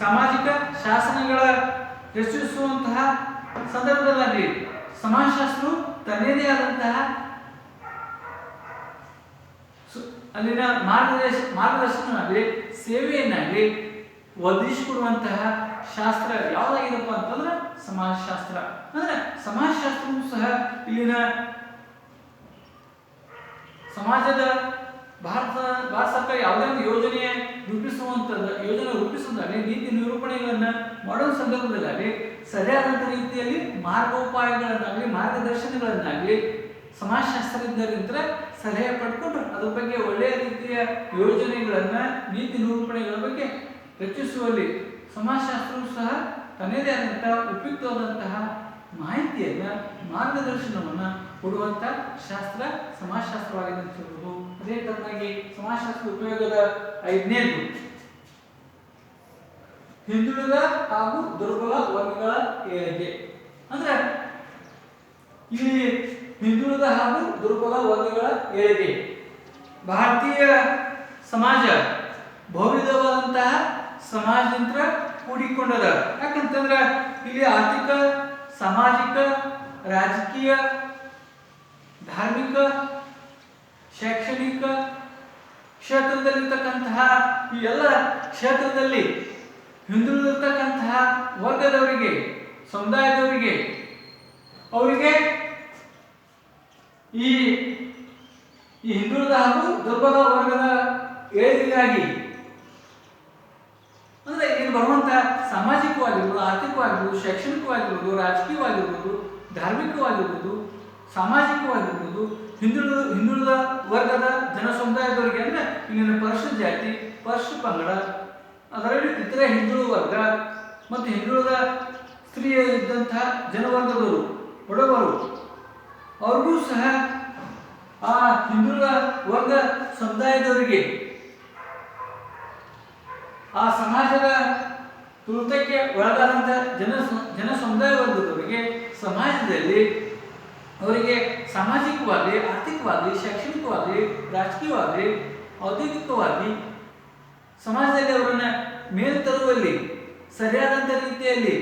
ಸಾಮಾಜಿಕ ಶಾಸನಗಳ ರಚಿಸುವಂತಹ ಸಂದರ್ಭದಲ್ಲಿ ಸಮಾಜಶಾಸ್ತ್ರವು ತನ್ನದೇ ಆದಂತಹ ಅಲ್ಲಿನ ಮಾರ್ಗದರ್ಶನವಾಗಲಿ, ಸೇವೆಯನ್ನಾಗಲಿ ಒದಗಿಸಿಕೊಡುವಂತಹ ಶಾಸ್ತ್ರ ಯಾವುದಾಗಿದೆಪ್ಪ ಅಂತಂದ್ರೆ ಸಮಾಜಶಾಸ್ತ್ರ. ಅಂದ್ರೆ ಸಮಾಜಶಾಸ್ತ್ರವೂ ಸಹ ಇಲ್ಲಿನ ಸಮಾಜದ ಭಾರತ ಸರ್ಕಾರ ಯಾವುದೇ ಒಂದು ಯೋಜನೆ ರೂಪಿಸುವುದಾಗಲಿ, ನೀತಿ ನಿರೂಪಣೆಗಳನ್ನ ಮಾಡುವ ಸಂದರ್ಭದಲ್ಲಿ ಸರಿಯಾದಂಥ ರೀತಿಯಲ್ಲಿ ಮಾರ್ಗೋಪಾಯಗಳನ್ನಾಗಲಿ, ಮಾರ್ಗದರ್ಶನಗಳನ್ನಾಗಲಿ ಸಮಾಜಶಾಸ್ತ್ರಜ್ಞರಿಂದ ಸಲಹೆ ಪಡ್ಕೊಂಡು ಅದ್ರ ಬಗ್ಗೆ ಒಳ್ಳೆಯ ರೀತಿಯ ಯೋಜನೆಗಳನ್ನ, ನೀತಿ ನಿರೂಪಣೆಗಳ ಬಗ್ಗೆ ರಚಿಸುವಲ್ಲಿ ಸಮಾಜಶಾಸ್ತ್ರವು ಸಹ ತನ್ನದೇ ಆದಂತಹ ಉಪಯುಕ್ತವಾದಂತಹ ಮಾಹಿತಿಯನ್ನ, ಮಾರ್ಗದರ್ಶನವನ್ನ ಕೊಡುವಂತ ಶಾಸ್ತ್ರ ಸಮಾಜಶಾಸ್ತ್ರವಾಗಿದೆ ಅಂತ ಹೇಳ್ಬೋದು. ಅದೇ ತರನಾಗಿ ಸಮಾಜಶಾಸ್ತ್ರದ ಉಪಯೋಗದ 5ನೇದು ಹಿಂದುಳಿದ ಹಾಗೂ ದುರ್ಬಲ ವರ್ಗಗಳ ಏಳಿಗೆ. ಅಂದ್ರೆ ಇಲ್ಲಿ ಹಿಂದುಳಿದ ಹಾಗೂ ದುರ್ಬಲ ವರ್ಗಗಳ ಏಳಿಗೆ. ಭಾರತೀಯ ಸಮಾಜ ಬಹುವಿಧವಾದಂತಹ ಸಮಾಜದಿಂದ ಕೂಡಿಕೊಂಡದ. ಯಾಕಂತಂದ್ರ ಇಲ್ಲಿ ಆರ್ಥಿಕ, ಸಾಮಾಜಿಕ, ರಾಜಕೀಯ, ಧಾರ್ಮಿಕ, ಶೈಕ್ಷಣಿಕ ಕ್ಷೇತ್ರದಲ್ಲಿರ್ತಕ್ಕಂತಹ ಈ ಎಲ್ಲ ಕ್ಷೇತ್ರದಲ್ಲಿ ಹಿಂದುಳಿದಿರ್ತಕ್ಕಂತಹ ವರ್ಗದವರಿಗೆ, ಸಮುದಾಯದವರಿಗೆ, ಅವರಿಗೆ ಈ ಹಿಂದುಳಿದ ಹಾಗೂ ದುರ್ಬಲ ವರ್ಗದ ಏಳಿಗೆಗಾಗಿ ಅಂದ್ರೆ ಇಲ್ಲಿ ಬರುವಂತಹ ಸಾಮಾಜಿಕವಾಗಿರ್ಬೋದು, ಆರ್ಥಿಕವಾಗಿರ್ಬೋದು, ಶೈಕ್ಷಣಿಕವಾಗಿರ್ಬೋದು, ರಾಜಕೀಯವಾಗಿರ್ಬೋದು, ಧಾರ್ಮಿಕವಾಗಿರ್ಬೋದು, ಸಾಮಾಜಿಕವಾಗಿರ್ಬೋದು, ಹಿಂದುಳಿದ ವರ್ಗದ ಜನ ಸಮುದಾಯದವರಿಗೆ ಅಂದ್ರೆ ಇಲ್ಲಿನ ಪರಿಶಿಷ್ಟ ಜಾತಿ, ಪರಿಶಿಷ್ಟ ಪಂಗಡ, ಅದರಲ್ಲಿ ಇತರೆ ಹಿಂದುಳಿದ ವರ್ಗ ಮತ್ತು ಹಿಂದುಳಿದ ಸ್ತ್ರೀಯ ಇದ್ದಂತಹ ಜನವರ್ಗದವರು, ಬಡವರು, ಅವ್ರಿಗೂ ಸಹ ಆ ಹಿಂದುಳಿದ ವರ್ಗ ಸಮುದಾಯದವರಿಗೆ, ಆ ಸಮಾಜದ ತುಳಿತಕ್ಕೆ ಒಳಗಾದಂತಹ ಜನ ಸಮುದಾಯ ವರ್ಗದವರಿಗೆ ಸಮಾಜದಲ್ಲಿ ಅವರಿಗೆ ಸಾಮಾಜಿಕವಾಗಿ, ಆರ್ಥಿಕವಾಗಿ, ಶೈಕ್ಷಣಿಕವಾಗಿ, ರಾಜಕೀಯವಾಗಿ, ಔದ್ಯೋಗಿಕವಾಗಿ ಸಮಾಜದಲ್ಲಿ ಅವರನ್ನ ಮೇಲ್ ತರುವಲ್ಲಿ ಸರಿಯಾದಂಥ ರೀತಿಯಲ್ಲಿ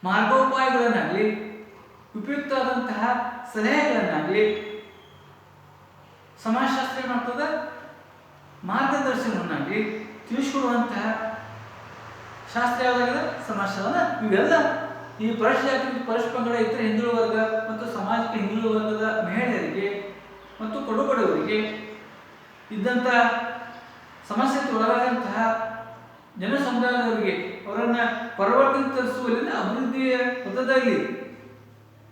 ಮಾರ್ಗೋಪಾಯಗಳನ್ನಾಗಲಿ, ಉಪಯುಕ್ತವಾದಂತಹ ಸಲಹೆಗಳನ್ನಾಗಲಿ ಸಮಾಜಶಾಸ್ತ್ರ ಏನಾಗ್ತದ ಮಾರ್ಗದರ್ಶನವನ್ನಾಗಲಿ ತಿಳಿಸಿಕೊಡುವಂತಹ ಶಾಸ್ತ್ರ ಯಾವುದಾಗಿದೆ ಸಮಾಜಶಾಸ್ತ್ರ. ಇವೆಲ್ಲ ಈ ಪರಿಶಿಷ್ಟ ಪಂಗಡ, ಇತರ ಹಿಂದುಳಿದ ವರ್ಗ ಮತ್ತು ಸಾಮಾಜಿಕ ಹಿಂದುಳಿದ ವರ್ಗದ ಮಹಿಳೆಯರಿಗೆ ಮತ್ತು ಕಡುಬಡವರಿಗೆ ಇದ್ದಂಥ ಸಮಸ್ಯೆಗೆ ಒಳಗಾದಂತಹ ಜನ ಸಮುದಾಯದವರಿಗೆ ಅವರನ್ನ ಪರಿವರ್ತನೆ ಅಭಿವೃದ್ಧಿಯ ಪಥದಲ್ಲಿ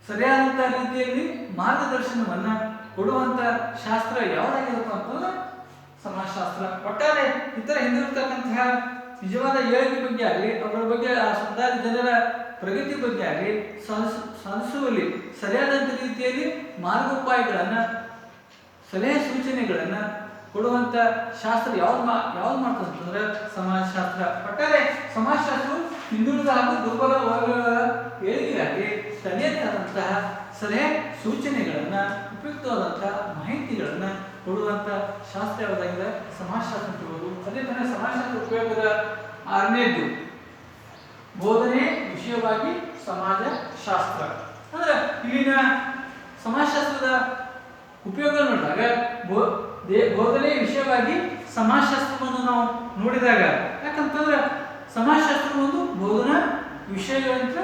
ಸರಿಯಾದಂತಹ ರೀತಿಯಲ್ಲಿ ಮಾರ್ಗದರ್ಶನವನ್ನ ಕೊಡುವಂತ ಶಾಸ್ತ್ರ ಯಾವುದಾಗಿರಪ್ಪ ಅಂತಂದ್ರೆ ಸಮಾಜಶಾಸ್ತ್ರ. ಒಟ್ಟಾರೆ ಇತರ ಹಿಂದಿರ್ತಕ್ಕಂತಹ ನಿಜವಾದ ಏಳಿಗೆ ಬಗ್ಗೆ ಆಗಲಿ, ಅವರ ಬಗ್ಗೆ ಆ ಸಮುದಾಯದ ಜನರ ಪ್ರಗತಿ ಬಗ್ಗೆ ಆಗಲಿ ಸಾಧಿಸುವಲ್ಲಿ ಸರಿಯಾದಂಥ ರೀತಿಯಲ್ಲಿ ಮಾರ್ಗೋಪಾಯಗಳನ್ನ, ಸಲಹೆ ಸೂಚನೆಗಳನ್ನ ಕೊಡುವಂತ ಶಾಸ್ತ್ರ ಯಾವ್ದು ಮಾಡ್ತಂತಂದ್ರೆ ಸಮಾಜಶಾಸ್ತ್ರ. ಒಟ್ಟಾರೆ ಸಮಾಜಶಾಸ್ತ್ರವು ಹಿಂದುಳಿದ ಹಾಗೂ ದುರ್ಬಲ ವರ್ಗಗಳ ಏಳಿಗೆಗಾಗಿ ತನ್ನದೇ ಆದಂತಹ ಸಲಹೆ ಸೂಚನೆಗಳನ್ನ, ಉಪಯುಕ್ತವಾದಂತಹ ಮಾಹಿತಿಗಳನ್ನ ಕೊಡುವಂತ ಶಾಸ್ತ್ರ ಯಾವುದಾಗಿದೆ ಸಮಾಜಶಾಸ್ತ್ರ ಅಂತ ಹೇಳ್ಬೋದು. ಅದೇ ತರ ಸಮಾಜಶಾಸ್ತ್ರ ಉಪಯೋಗದ 6ನೇದು ಬೋಧನೆ ವಿಷಯವಾಗಿ ಸಮಾಜಶಾಸ್ತ್ರ. ಅಂದ್ರೆ ಇಲ್ಲಿನ ಸಮಾಜಶಾಸ್ತ್ರದ ಉಪಯೋಗ ನೋಡಿದಾಗ ಬೋಧನೆ ವಿಷಯವಾಗಿ ಸಮಾಜಶಾಸ್ತ್ರವನ್ನು ನಾವು ನೋಡಿದಾಗ, ಯಾಕಂತಂದ್ರೆ ಸಮಾಜಶಾಸ್ತ್ರ ಒಂದು ಬೋಧನಾ ವಿಷಯಗಳಂತ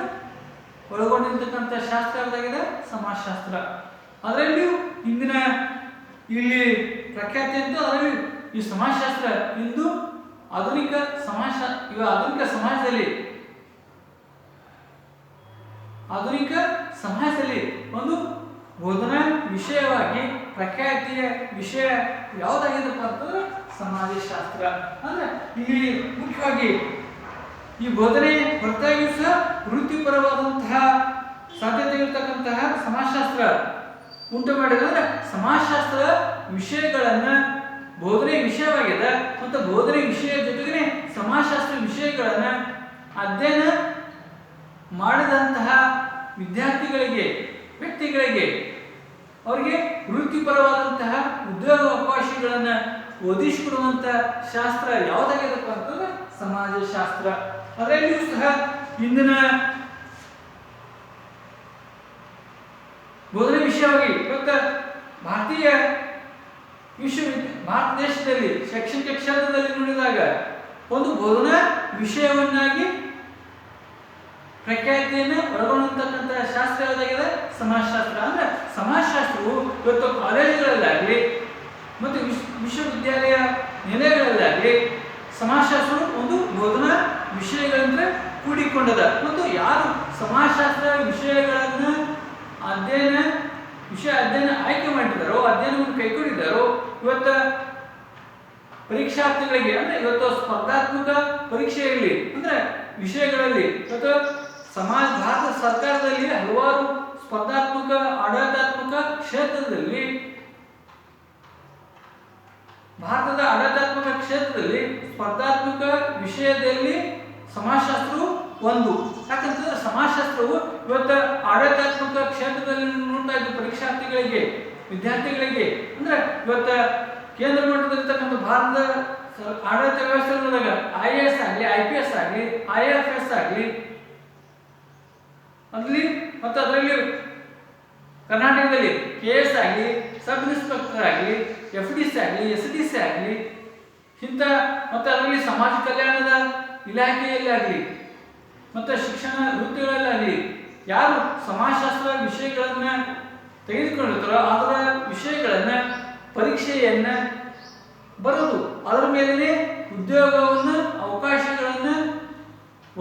ಒಳಗೊಂಡಿರ್ತಕ್ಕಂಥ ಶಾಸ್ತ್ರ ಯಾವುದಾಗಿದೆ ಸಮಾಜಶಾಸ್ತ್ರ. ಅದರಲ್ಲಿಯೂ ಇಂದಿನ ಇಲ್ಲಿ ಪ್ರಖ್ಯಾತಿ ಅಂತ ಅದರಲ್ಲಿ ಈ ಸಮಾಜಶಾಸ್ತ್ರ ಇಂದು ಆಧುನಿಕ ಸಮಾಜದಲ್ಲಿ ಒಂದು ಬೋಧನಾ ವಿಷಯವಾಗಿ ಪ್ರಖ್ಯಾತಿಯ ವಿಷಯ ಯಾವುದಾಗಿದೆಪ್ಪ ಅಂತಂದ್ರೆ ಸಮಾಜಶಾಸ್ತ್ರ. ಅಂದ್ರೆ ಇಲ್ಲಿ ಮುಖ್ಯವಾಗಿ ಈ ಬೋಧನೆ ಹೊರತಾಗಿಯೂ ಸಹ ವೃತ್ತಿಪರವಾದಂತಹ ಸಾಧ್ಯತೆಗಳಿರ್ತಕ್ಕಂತಹ ಸಮಾಜಶಾಸ್ತ್ರ ಉಂಟು ಮಾಡಿದೆ. ಅಂದ್ರೆ ಸಮಾಜಶಾಸ್ತ್ರ ವಿಷಯಗಳನ್ನ ಬೋಧನೆ ವಿಷಯವಾಗಿದೆ ಮತ್ತು ಬೋಧನೆ ವಿಷಯ ಜೊತೆಗೆ ಸಮಾಜಶಾಸ್ತ್ರ ವಿಷಯಗಳನ್ನ ಅಧ್ಯಯನ ಮಾಡಿದಂತಹ ವಿದ್ಯಾರ್ಥಿಗಳಿಗೆ, ವ್ಯಕ್ತಿಗಳಿಗೆ ಅವರಿಗೆ ವೃತ್ತಿಪರವಾದಂತಹ ಉದ್ಯೋಗ ಅವಕಾಶಗಳನ್ನು ಒದಗಿಸಿಕೊಡುವಂಥ ಶಾಸ್ತ್ರ ಯಾವುದಾಗಿದೆಪ್ಪ ಅಂತಂದ್ರೆ ಸಮಾಜಶಾಸ್ತ್ರ. ಅದರಲ್ಲಿಯೂ ಸಹ ಇಂದಿನ ಬೋಧನೆ ವಿಷಯವಾಗಿ ಇವತ್ತು ಭಾರತ ದೇಶದಲ್ಲಿ ಶೈಕ್ಷಣಿಕ ಕ್ಷೇತ್ರದಲ್ಲಿ ನೋಡಿದಾಗ ಒಂದು ಬೋಧನಾ ವಿಷಯವನ್ನಾಗಿ ಪ್ರಖ್ಯಾತಿಯನ್ನು ಒಳಗೊಂಡಂತಕ್ಕಂತಹ ಶಾಸ್ತ್ರ ಯಾವುದಾಗಿದೆ ಸಮಾಜಶಾಸ್ತ್ರ. ಅಂದ್ರೆ ಸಮಾಜಶಾಸ್ತ್ರವು ಇವತ್ತು ಕಾಲೇಜುಗಳಲ್ಲಾಗಲಿ ಮತ್ತು ವಿಶ್ವವಿದ್ಯಾಲಯ ನಿಲಯಗಳಲ್ಲಾಗಲಿ ಸಮಾಜಶಾಸ್ತ್ರವು ಒಂದು ಬೋಧನಾ ವಿಷಯಗಳಿಂದ ಕೂಡಿಕೊಂಡದ. ಮತ್ತು ಯಾರು ಸಮಾಜಶಾಸ್ತ್ರ ವಿಷಯಗಳನ್ನು ಅಧ್ಯಯನ ಆಯ್ಕೆ ಮಾಡಿದ್ದಾರೋ, ಅಧ್ಯಯನವನ್ನು ಕೈಗೊಂಡಿದ್ದಾರೋ, ಇವತ್ತು ಪರೀಕ್ಷಾರ್ಥಿಗಳಿಗೆ ಅಂದ್ರೆ ಇವತ್ತು ಸ್ಪರ್ಧಾತ್ಮಕ ಪರೀಕ್ಷೆಯಲ್ಲಿ ಅಂದ್ರೆ ವಿಷಯಗಳಲ್ಲಿ ಇವತ್ತು ಭಾರತ ಸರ್ಕಾರದಲ್ಲಿ ಹಲವಾರು ಸ್ಪರ್ಧಾತ್ಮಕ ಆಡಳಿತಾತ್ಮಕ ಕ್ಷೇತ್ರದಲ್ಲಿ ಭಾರತದ ಆಡಳಿತಾತ್ಮಕ ಕ್ಷೇತ್ರದಲ್ಲಿ ಸ್ಪರ್ಧಾತ್ಮಕ ವಿಷಯದಲ್ಲಿ ಸಮಾಜಶಾಸ್ತ್ರವು ಒಂದು. ಯಾಕಂತಂದ್ರೆ ಸಮಾಜಶಾಸ್ತ್ರವು ಇವತ್ತು ಆಡಳಿತಾತ್ಮಕ ಕ್ಷೇತ್ರದಲ್ಲಿ ನೋಡ್ತಾ ಇದ್ದ ಪರೀಕ್ಷಾರ್ಥಿಗಳಿಗೆ, ವಿದ್ಯಾರ್ಥಿಗಳಿಗೆ ಅಂದ್ರೆ ಇವತ್ತು ಕೇಂದ್ರ ಮಟ್ಟದಲ್ಲಿರ್ತಕ್ಕಂಥ ಭಾರತದ ಆಡಳಿತ ವ್ಯವಸ್ಥೆಗಳಾಗ IAS ಆಗಲಿ, IPS ಆಗಲಿ, IFS ಆಗಲಿ ಅಲ್ಲಿ ಮತ್ತು ಅದರಲ್ಲಿ ಕರ್ನಾಟಕದಲ್ಲಿ KS ಆಗಲಿ, ಸಬ್ ಇನ್ಸ್ಪೆಕ್ಟರ್ ಆಗಲಿ, FDC ಆಗಲಿ, SDC ಆಗಲಿ ಇಂಥ ಮತ್ತು ಅದರಲ್ಲಿ ಸಮಾಜ ಕಲ್ಯಾಣದ ಇಲಾಖೆಯಲ್ಲಿ ಆಗಲಿ ಮತ್ತು ಶಿಕ್ಷಣ ವೃತ್ತಿಗಳಲ್ಲಾಗಲಿ ಯಾರು ಸಮಾಜಶಾಸ್ತ್ರ ವಿಷಯಗಳನ್ನು ತೆಗೆದುಕೊಂಡಿರ್ತಾರೋ ಅದರ ವಿಷಯಗಳನ್ನು ಪರೀಕ್ಷೆಯನ್ನು ಬರೋದು, ಅದರ ಮೇಲೆ ಉದ್ಯೋಗವನ್ನು ಅವಕಾಶಗಳನ್ನು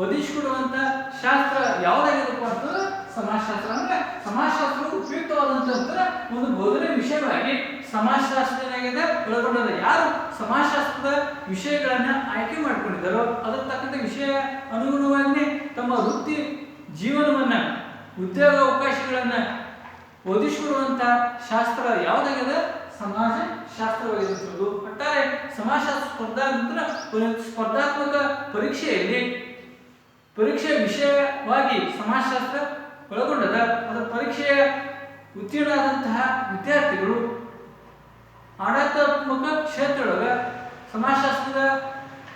ಒದಗಿಸಿಕೊಡುವಂಥ ಶಾಸ್ತ್ರ ಯಾವುದಾಗಿದೆಪ್ಪ ಅಂತಂದ್ರೆ ಸಮಾಜಶಾಸ್ತ್ರ. ಅಂದ್ರೆ ಸಮಾಜಶಾಸ್ತ್ರವು ಉಪಯುಕ್ತವಾದಂತಹ ಒಂದು ಬೋಧನೆ ವಿಷಯವಾಗಿ ಸಮಾಜಶಾಸ್ತ್ರನಾಗಿದೆ ಒಳಗೊಂಡದ. ಯಾರು ಸಮಾಜಶಾಸ್ತ್ರದ ವಿಷಯಗಳನ್ನ ಆಯ್ಕೆ ಮಾಡಿಕೊಂಡಿದ್ದಾರೋ ಅದರ ತಕ್ಕಂಥ ವಿಷಯ ಅನುಗುಣವಾಗಿ ತಮ್ಮ ವೃತ್ತಿ ಜೀವನವನ್ನ, ಉದ್ಯೋಗ ಅವಕಾಶಗಳನ್ನ ಒದಗಿಸಿಕೊಡುವಂತ ಶಾಸ್ತ್ರ ಯಾವುದಾಗಿದೆ ಸಮಾಜಶಾಸ್ತ್ರವಾಗಿರುತ್ತದೆ. ಒಟ್ಟಾರೆ ಸಮಾಜಶಾಸ್ತ್ರ ಸ್ಪರ್ಧಾತ್ಮಕ ಪರೀಕ್ಷೆಯಲ್ಲಿ ಪರೀಕ್ಷೆ ವಿಷಯವಾಗಿ ಸಮಾಜಶಾಸ್ತ್ರ ಒಳಗೊಂಡದ. ಅದರ ಪರೀಕ್ಷೆಯ ಉತ್ತೀರ್ಣರಾದಂತಹ ವಿದ್ಯಾರ್ಥಿಗಳು ಆಡಳಿತಾತ್ಮಕ ಕ್ಷೇತ್ರದೊಳಗ ಸಮಾಜಶಾಸ್ತ್ರದ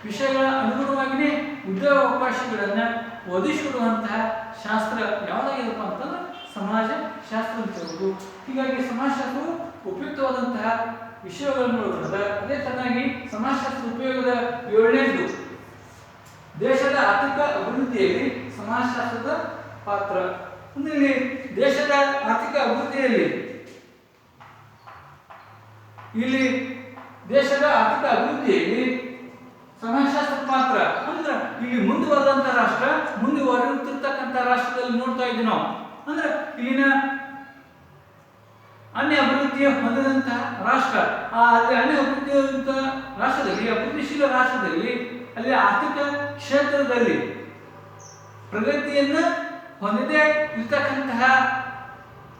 ವಿಷಯಗಳ ಅನುಗುಣವಾಗಿಯೇ ಉದ್ಯೋಗ ಅವಕಾಶಗಳನ್ನು ಒದಗಿಸಿಕೊಡುವಂತಹ ಶಾಸ್ತ್ರ ಯಾವುದಾಗಿದೆಪ್ಪ ಅಂತಂದ್ರೆ ಸಮಾಜಶಾಸ್ತ್ರ ಅಂತ ಹೇಳ್ಬೋದು. ಹೀಗಾಗಿ ಸಮಾಜಶಾಸ್ತ್ರವು ಉಪಯುಕ್ತವಾದಂತಹ ವಿಷಯಗಳನ್ನು ಒಳಗೊಂಡದ. ಅದೇ ತರನಾಗಿ ಸಮಾಜಶಾಸ್ತ್ರ ಉಪಯೋಗದ 7ನೇದು ದೇಶದ ಆರ್ಥಿಕ ಅಭಿವೃದ್ಧಿಯಲ್ಲಿ ಸಮಾಜಶಾಸ್ತ್ರದ ಪಾತ್ರ. ಇಲ್ಲಿ ದೇಶದ ಆರ್ಥಿಕ ಅಭಿವೃದ್ಧಿಯಲ್ಲಿ ಸಮಾಜಶಾಸ್ತ್ರ ಪಾತ್ರ ಅಂದ್ರೆ ಇಲ್ಲಿ ಮುಂದುವರೆದಂತ ರಾಷ್ಟ್ರ, ಮುಂದುವರಿಯುತ್ತಿರ್ತಕ್ಕಂಥ ರಾಷ್ಟ್ರದಲ್ಲಿ ನೋಡ್ತಾ ಇದ್ದೀವಿ ನಾವು. ಅಂದ್ರೆ ಇಲ್ಲಿನ ಅನ್ಯ ಅಭಿವೃದ್ಧಿ ಹೊಂದಿದಂತಹ ರಾಷ್ಟ್ರ, ಅಲ್ಲಿ ಅನ್ಯ ಅಭಿವೃದ್ಧಿ ರಾಷ್ಟ್ರದಲ್ಲಿ, ಅಭಿವೃದ್ಧಿಶೀಲ ರಾಷ್ಟ್ರದಲ್ಲಿ ಅಲ್ಲಿ ಆರ್ಥಿಕ ಕ್ಷೇತ್ರದಲ್ಲಿ ಪ್ರಗತಿಯನ್ನ ಹೊಂದದೇ ಇರ್ತಕ್ಕಂತಹ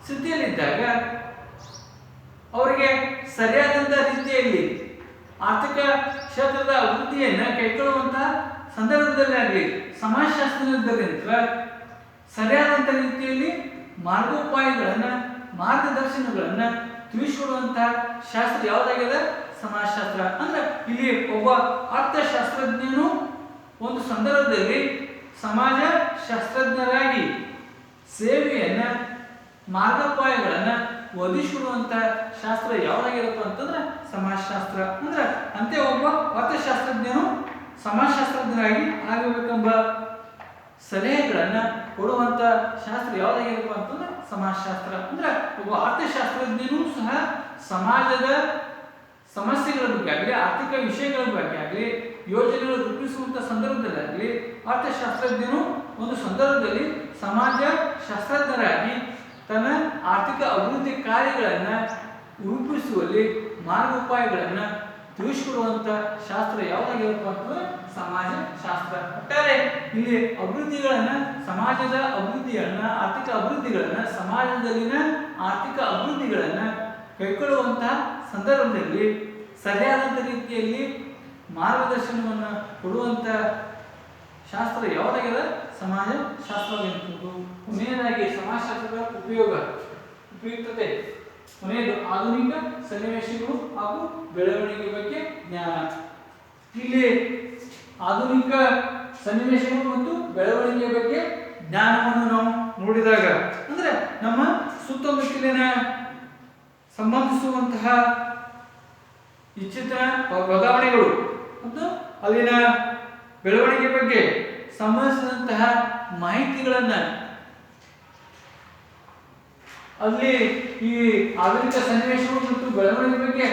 ಸ್ಥಿತಿಯಲ್ಲಿದ್ದಾಗ ಅವರಿಗೆ ಸರಿಯಾದಂಥ ರೀತಿಯಲ್ಲಿ ಆರ್ಥಿಕ ಕ್ಷೇತ್ರದ ಅಭಿವೃದ್ಧಿಯನ್ನು ಕೈಗೊಳ್ಳುವಂತಹ ಸಂದರ್ಭದಲ್ಲಿ ಆಗಲಿ ಸಮಾಜಶಾಸ್ತ್ರದಿಂದ ಸರಿಯಾದಂಥ ರೀತಿಯಲ್ಲಿ ಮಾರ್ಗೋಪಾಯಗಳನ್ನು, ಮಾರ್ಗದರ್ಶನಗಳನ್ನು ತಿಳಿಸಿಕೊಡುವಂತಹ ಶಾಸ್ತ್ರ ಯಾವುದಾಗಿದೆ ಸಮಾಜಶಾಸ್ತ್ರ. ಅಂದ್ರೆ ಇಲ್ಲಿ ಒಬ್ಬ ಅರ್ಥಶಾಸ್ತ್ರಜ್ಞನು ಒಂದು ಸಂದರ್ಭದಲ್ಲಿ ಸಮಾಜಶಾಸ್ತ್ರಜ್ಞರಾಗಿ ಸೇವೆಯನ್ನ, ಮಾರ್ಗೋಪಾಯಗಳನ್ನ ಒದಗಿಸಿರುವಂತಹ ಶಾಸ್ತ್ರ ಯಾವುದಾಗಿರಪ್ಪ ಅಂತಂದ್ರೆ ಸಮಾಜಶಾಸ್ತ್ರ. ಅಂದ್ರೆ ಅಂತೆ ಒಬ್ಬ ಅರ್ಥಶಾಸ್ತ್ರಜ್ಞನು ಸಮಾಜಶಾಸ್ತ್ರಜ್ಞರಾಗಿ ಆಗಬೇಕೆಂಬ ಸಲಹೆಗಳನ್ನ ಕೊಡುವಂತ ಶಾಸ್ತ್ರ ಯಾವುದಾಗಿರಪ್ಪ ಅಂತಂದ್ರೆ ಸಮಾಜಶಾಸ್ತ್ರ. ಅಂದ್ರೆ ಒಬ್ಬ ಅರ್ಥಶಾಸ್ತ್ರಜ್ಞನೂ ಸಹ ಸಮಾಜದ ಸಮಸ್ಯೆಗಳ ಬಗ್ಗೆ ಆಗಲಿ, ಆರ್ಥಿಕ ವಿಷಯಗಳ ಬಗ್ಗೆ ಆಗಲಿ, ಯೋಜನೆಗಳು ರೂಪಿಸುವಂತ ಸಂದರ್ಭದಲ್ಲಾಗಲಿ ಅರ್ಥಶಾಸ್ತ್ರಜ್ಞನು ಒಂದು ಸಂದರ್ಭದಲ್ಲಿ ಸಮಾಜಶಾಸ್ತ್ರಜ್ಞರಾಗಿ ತನ್ನ ಆರ್ಥಿಕ ಅಭಿವೃದ್ಧಿ ಕಾರ್ಯಗಳನ್ನು ರೂಪಿಸುವಲ್ಲಿ ಮಾರ್ಗೋಪಾಯಗಳನ್ನು ತಿಳಿಸ್ಕೊಡುವಂತ ಶಾಸ್ತ್ರ ಯಾವುದಾಗಿರಪ್ಪ ಅಂತಂದ್ರೆ ಸಮಾಜ ಶಾಸ್ತ್ರ. ಒಟ್ಟಾರೆ ಇಲ್ಲಿ ಅಭಿವೃದ್ಧಿಗಳನ್ನ, ಸಮಾಜದ ಅಭಿವೃದ್ಧಿಗಳನ್ನ, ಆರ್ಥಿಕ ಅಭಿವೃದ್ಧಿಗಳನ್ನ, ಸಮಾಜದಲ್ಲಿನ ಆರ್ಥಿಕ ಅಭಿವೃದ್ಧಿಗಳನ್ನ ಕೈಗೊಳ್ಳುವಂತಹ ಸಂದರ್ಭದಲ್ಲಿ ಸರಿಯಾದಂಥ ರೀತಿಯಲ್ಲಿ ಮಾರ್ಗದರ್ಶನವನ್ನು ಕೊಡುವಂತ ಶಾಸ್ತ್ರ ಯಾವುದಾಗಿದೆ? ಸಮಾಜ ಶಾಸ್ತ್ರವಾಗಿರುತ್ತದೆ. ಕೊನೆಯದಾಗಿ ಸಮಾಜಶಾಸ್ತ್ರದ ಉಪಯುಕ್ತತೆ. ಕೊನೆಯದು ಆಧುನಿಕ ಸನ್ನಿವೇಶಗಳು ಹಾಗೂ ಬೆಳವಣಿಗೆ ಬಗ್ಗೆ ಜ್ಞಾನ. ಇಲ್ಲಿ ಆಧುನಿಕ ಸನ್ನಿವೇಶಗಳು ಮತ್ತು ಬೆಳವಣಿಗೆಯ ಬಗ್ಗೆ ಜ್ಞಾನವನ್ನು ನಾವು ನೋಡಿದಾಗ ಅಂದ್ರೆ ನಮ್ಮ ಸುತ್ತಮುತ್ತಲಿನ ಸಂಬಂಧಿಸುವಂತಹ ಇಚ್ಛಿತ ಬದಲಾವಣೆಗಳು ಮತ್ತು ಅಲ್ಲಿನ ಬೆಳವಣಿಗೆ ಬಗ್ಗೆ ಸಂಬಂಧಿಸಿದಂತಹ ಮಾಹಿತಿಗಳನ್ನು ಅಲ್ಲಿ ಈ ಆಧುನಿಕ ಸನ್ನಿವೇಶಗಳು ಮತ್ತು ಬೆಳವಣಿಗೆ ಬಗ್ಗೆ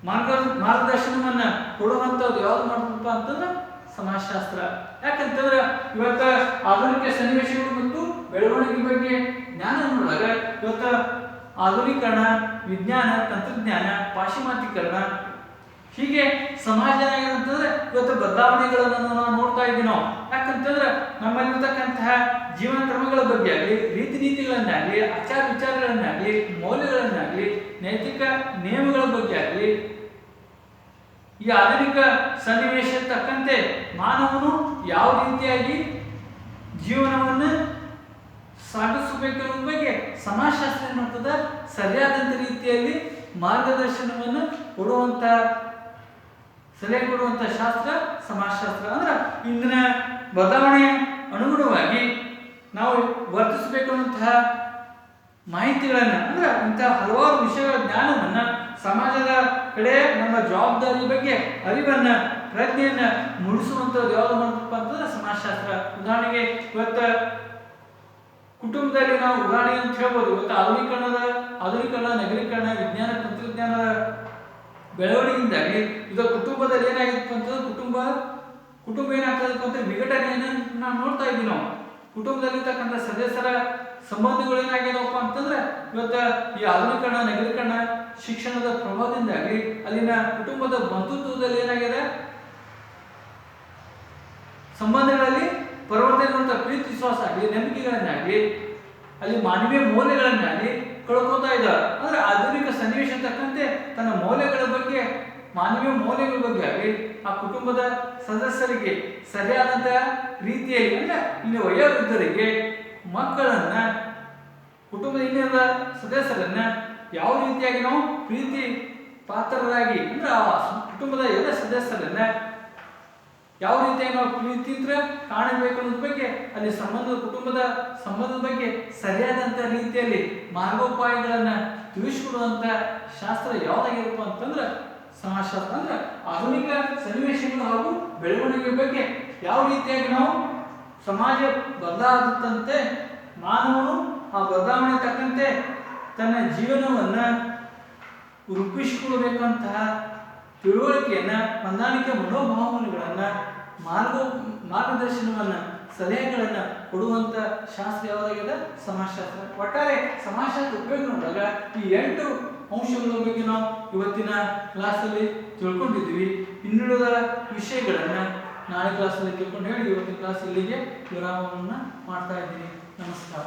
ಮಾರ್ಗದರ್ಶನವನ್ನ ಕೊಡುವಂಥದ್ದು ಯಾವ್ದು ಮಾಡ್ತಪ್ಪ ಅಂತಂದ್ರೆ ಸಮಾಜಶಾಸ್ತ್ರ. ಯಾಕಂತಂದ್ರೆ ಇವತ್ತ ಆಧುನಿಕ ಸನ್ನಿವೇಶಗಳು ಮತ್ತು ಬೆಳವಣಿಗೆ ಬಗ್ಗೆ ಜ್ಞಾನ ನೋಡಿದಾಗ ಇವತ್ತ ಆಧುನೀಕರಣ, ವಿಜ್ಞಾನ, ತಂತ್ರಜ್ಞಾನ, ಪಾಶ್ಚಿಮಾತ್ಯೀಕರಣ ಹೀಗೆ ಸಮಾಜ ಏನಂತಂದ್ರೆ ಇವತ್ತು ಬದಲಾವಣೆಗಳನ್ನು ನಾವು ನೋಡ್ತಾ ಇದ್ದೀವಿ ನಾವು. ಯಾಕಂತಂದ್ರೆ ನಮ್ಮಲ್ಲಿರ್ತಕ್ಕಂತಹ ಜೀವನ ಕ್ರಮಗಳ ಬಗ್ಗೆ ಆಗಲಿ, ರೀತಿ ನೀತಿಗಳನ್ನಾಗಲಿ, ಆಚಾರ ವಿಚಾರಗಳನ್ನಾಗಲಿ, ಮೌಲ್ಯಗಳನ್ನಾಗಲಿ, ನೈತಿಕ ನಿಯಮಗಳ ಬಗ್ಗೆ ಆಗಲಿ ಈ ಆಧುನಿಕ ಸನ್ನಿವೇಶ ತಕ್ಕಂತೆ ಮಾನವನು ಯಾವ ರೀತಿಯಾಗಿ ಜೀವನವನ್ನು ಸಾಗಿಸಬೇಕೆನ್ನುವ ಬಗ್ಗೆ ಸಮಾಜಶಾಸ್ತ್ರ ಏನ್ ಮಾಡ್ತದ ಸರಿಯಾದಂತ ರೀತಿಯಲ್ಲಿ ಮಾರ್ಗದರ್ಶನವನ್ನು ಕೊಡುವಂತ ಸಲಹೆ ಕೊಡುವಂತ ಶಾಸ್ತ್ರ ಸಮಾಜಶಾಸ್ತ್ರ. ಅಂದ್ರೆ ಇಂದಿನ ಬದಲಾವಣೆ ಅನುಗುಣವಾಗಿ ನಾವು ವರ್ತಿಸಬೇಕನ್ನುವಂತಹ ಮಾಹಿತಿಗಳನ್ನ ಅಂದ್ರೆ ಇಂತಹ ಹಲವಾರು ವಿಷಯಗಳ ಜ್ಞಾನವನ್ನ ಸಮಾಜದ ಕಡೆ ನಮ್ಮ ಜವಾಬ್ದಾರಿ ಬಗ್ಗೆ ಅರಿವನ್ನ ಪ್ರಜ್ಞೆಯನ್ನ ಮೂಡಿಸುವಂಥದ್ದು ಯಾವ್ದು ಮಾಡಬೇಕಪ್ಪ ಅಂತಂದ್ರೆ ಸಮಾಜಶಾಸ್ತ್ರ. ಉದಾಹರಣೆಗೆ ಇವತ್ತ ಕುಟುಂಬದಲ್ಲಿ ನಾವು ಉದಾಹರಣೆ ಅಂತ ಹೇಳ್ಬೋದು. ಇವತ್ತು ಆಧುನೀಕರಣ, ನಗರೀಕರಣ, ವಿಜ್ಞಾನ, ತಂತ್ರಜ್ಞಾನದ ಬೆಳವಣಿಗೆಯಿಂದಾಗಿ ಇದು ಕುಟುಂಬದಲ್ಲಿ ಏನಾಗಿತ್ತು ಅಂತಂದ್ರೆ ಕುಟುಂಬ ಏನಾಗ್ತದಪ್ಪ ಅಂತ ವಿಘಟನೆಯನ್ನು ನಾವು ನೋಡ್ತಾ ಇದ್ದೀವಿ. ನಾವು ಕುಟುಂಬದಲ್ಲಿರ್ತಕ್ಕಂಥ ಸದಸ್ಯರ ಸಂಬಂಧಗಳು ಏನಾಗ್ಯದಪ್ಪ ಅಂತಂದ್ರೆ ಇವತ್ತ ಈ ಆಧುನೀಕರಣ, ನಗರೀಕರಣ, ಶಿಕ್ಷಣದ ಪ್ರಭಾವದಿಂದಾಗಿ ಅಲ್ಲಿನ ಕುಟುಂಬದ ಬಂಧುತ್ವದಲ್ಲಿ ಏನಾಗಿದೆ ಸಂಬಂಧಗಳಲ್ಲಿ ಪರಿವರ್ತನೆ, ಪ್ರೀತಿ ವಿಶ್ವಾಸ ಆಗಲಿ, ನಂಬಿಕೆಗಳನ್ನಾಗಲಿ, ಅಲ್ಲಿ ಮಾನವೀಯ ಮೌಲ್ಯಗಳನ್ನಾಗಲಿ ಕಳ್ಕೊತಾ ಇದ್ದಾರೆ. ಅಂದ್ರೆ ಆಧುನಿಕ ಸನ್ನಿವೇಶ ತಕ್ಕಂತೆ ತನ್ನ ಮೌಲ್ಯಗಳ ಬಗ್ಗೆ, ಮಾನವೀಯ ಮೌಲ್ಯಗಳ ಬಗ್ಗೆ ಆಗಲಿ ಆ ಕುಟುಂಬದ ಸದಸ್ಯರಿಗೆ ಸರಿಯಾದಂತ ರೀತಿಯಲ್ಲಿ ಅಂದ್ರೆ ಇಲ್ಲಿ ವಯೋವೃದ್ಧರಿಗೆ ಮಕ್ಕಳನ್ನ, ಕುಟುಂಬದ ಇನ್ನಿರದ ಸದಸ್ಯರನ್ನ ಯಾವ ರೀತಿಯಾಗಿ ನಾವು ಪ್ರೀತಿ ಪಾತ್ರರಾಗಿ ಅಂದ್ರೆ ಆ ಕುಟುಂಬದ ಎಲ್ಲ ಸದಸ್ಯರನ್ನ ಯಾವ ರೀತಿಯಾಗಿ ನಾವು ಪ್ರೀತಿಯಿಂದ ಕಾಣಬೇಕು ಅನ್ನೋದ್ರ ಬಗ್ಗೆ ಅಲ್ಲಿ ಕುಟುಂಬದ ಸಂಬಂಧದ ಬಗ್ಗೆ ಸರಿಯಾದಂತ ರೀತಿಯಲ್ಲಿ ಮಾರ್ಗೋಪಾಯಗಳನ್ನ ತಿಳಿಸಿಕೊಡುವಂತ ಶಾಸ್ತ್ರ ಯಾವ್ದಾಗಿರಪ್ಪ ಅಂತಂದ್ರೆ ಸಮಾಜಶಾಸ್ತ್ರ. ಅಂದ್ರೆ ಆಧುನಿಕ ಸನ್ನಿವೇಶಗಳು ಹಾಗೂ ಬೆಳವಣಿಗೆ ಬಗ್ಗೆ ಯಾವ ರೀತಿಯಾಗಿ ನಾವು ಸಮಾಜ ಬದಲಾದಂತೆ ಮಾನವನು ಆ ಬದಲಾವಣೆ ತಕ್ಕಂತೆ ತನ್ನ ಜೀವನವನ್ನ ರೂಪಿಸಿಕೊಳ್ಳಬೇಕಂತಹ ತಿಳುವಳಿಕೆಯನ್ನ, ಹೊಂದಾಣಿಕೆ ಮನೋಭಾವನೆಗಳನ್ನ, ಮಾರ್ಗದರ್ಶನವನ್ನ, ಸಲಹೆಗಳನ್ನ ಕೊಡುವಂತ ಶಾಸ್ತ್ರ ಯಾವುದಾಗಿದೆ ಸಮಾಜಶಾಸ್ತ್ರ. ಒಟ್ಟಾರೆ ಸಮಾಜಶಾಸ್ತ್ರ ಉಪಯೋಗ ನೋಡಿದಾಗ ಈ 8 ಅಂಶಗಳ ಬಗ್ಗೆ ನಾವು ಇವತ್ತಿನ ಕ್ಲಾಸಲ್ಲಿ ತಿಳ್ಕೊಂಡಿದ್ವಿ. ಇನ್ನುಳಿದ ವಿಷಯಗಳನ್ನ ನಾಳೆ ಕ್ಲಾಸಲ್ಲಿ ತಿಳ್ಕೊಂಡು ಹೇಳಿ ಇವತ್ತಿನ ಕ್ಲಾಸ್ ಇಲ್ಲಿಗೆ ವಿರಾಮವನ್ನು ಮಾಡ್ತಾ ಇದ್ದೀನಿ. ನಮಸ್ಕಾರ.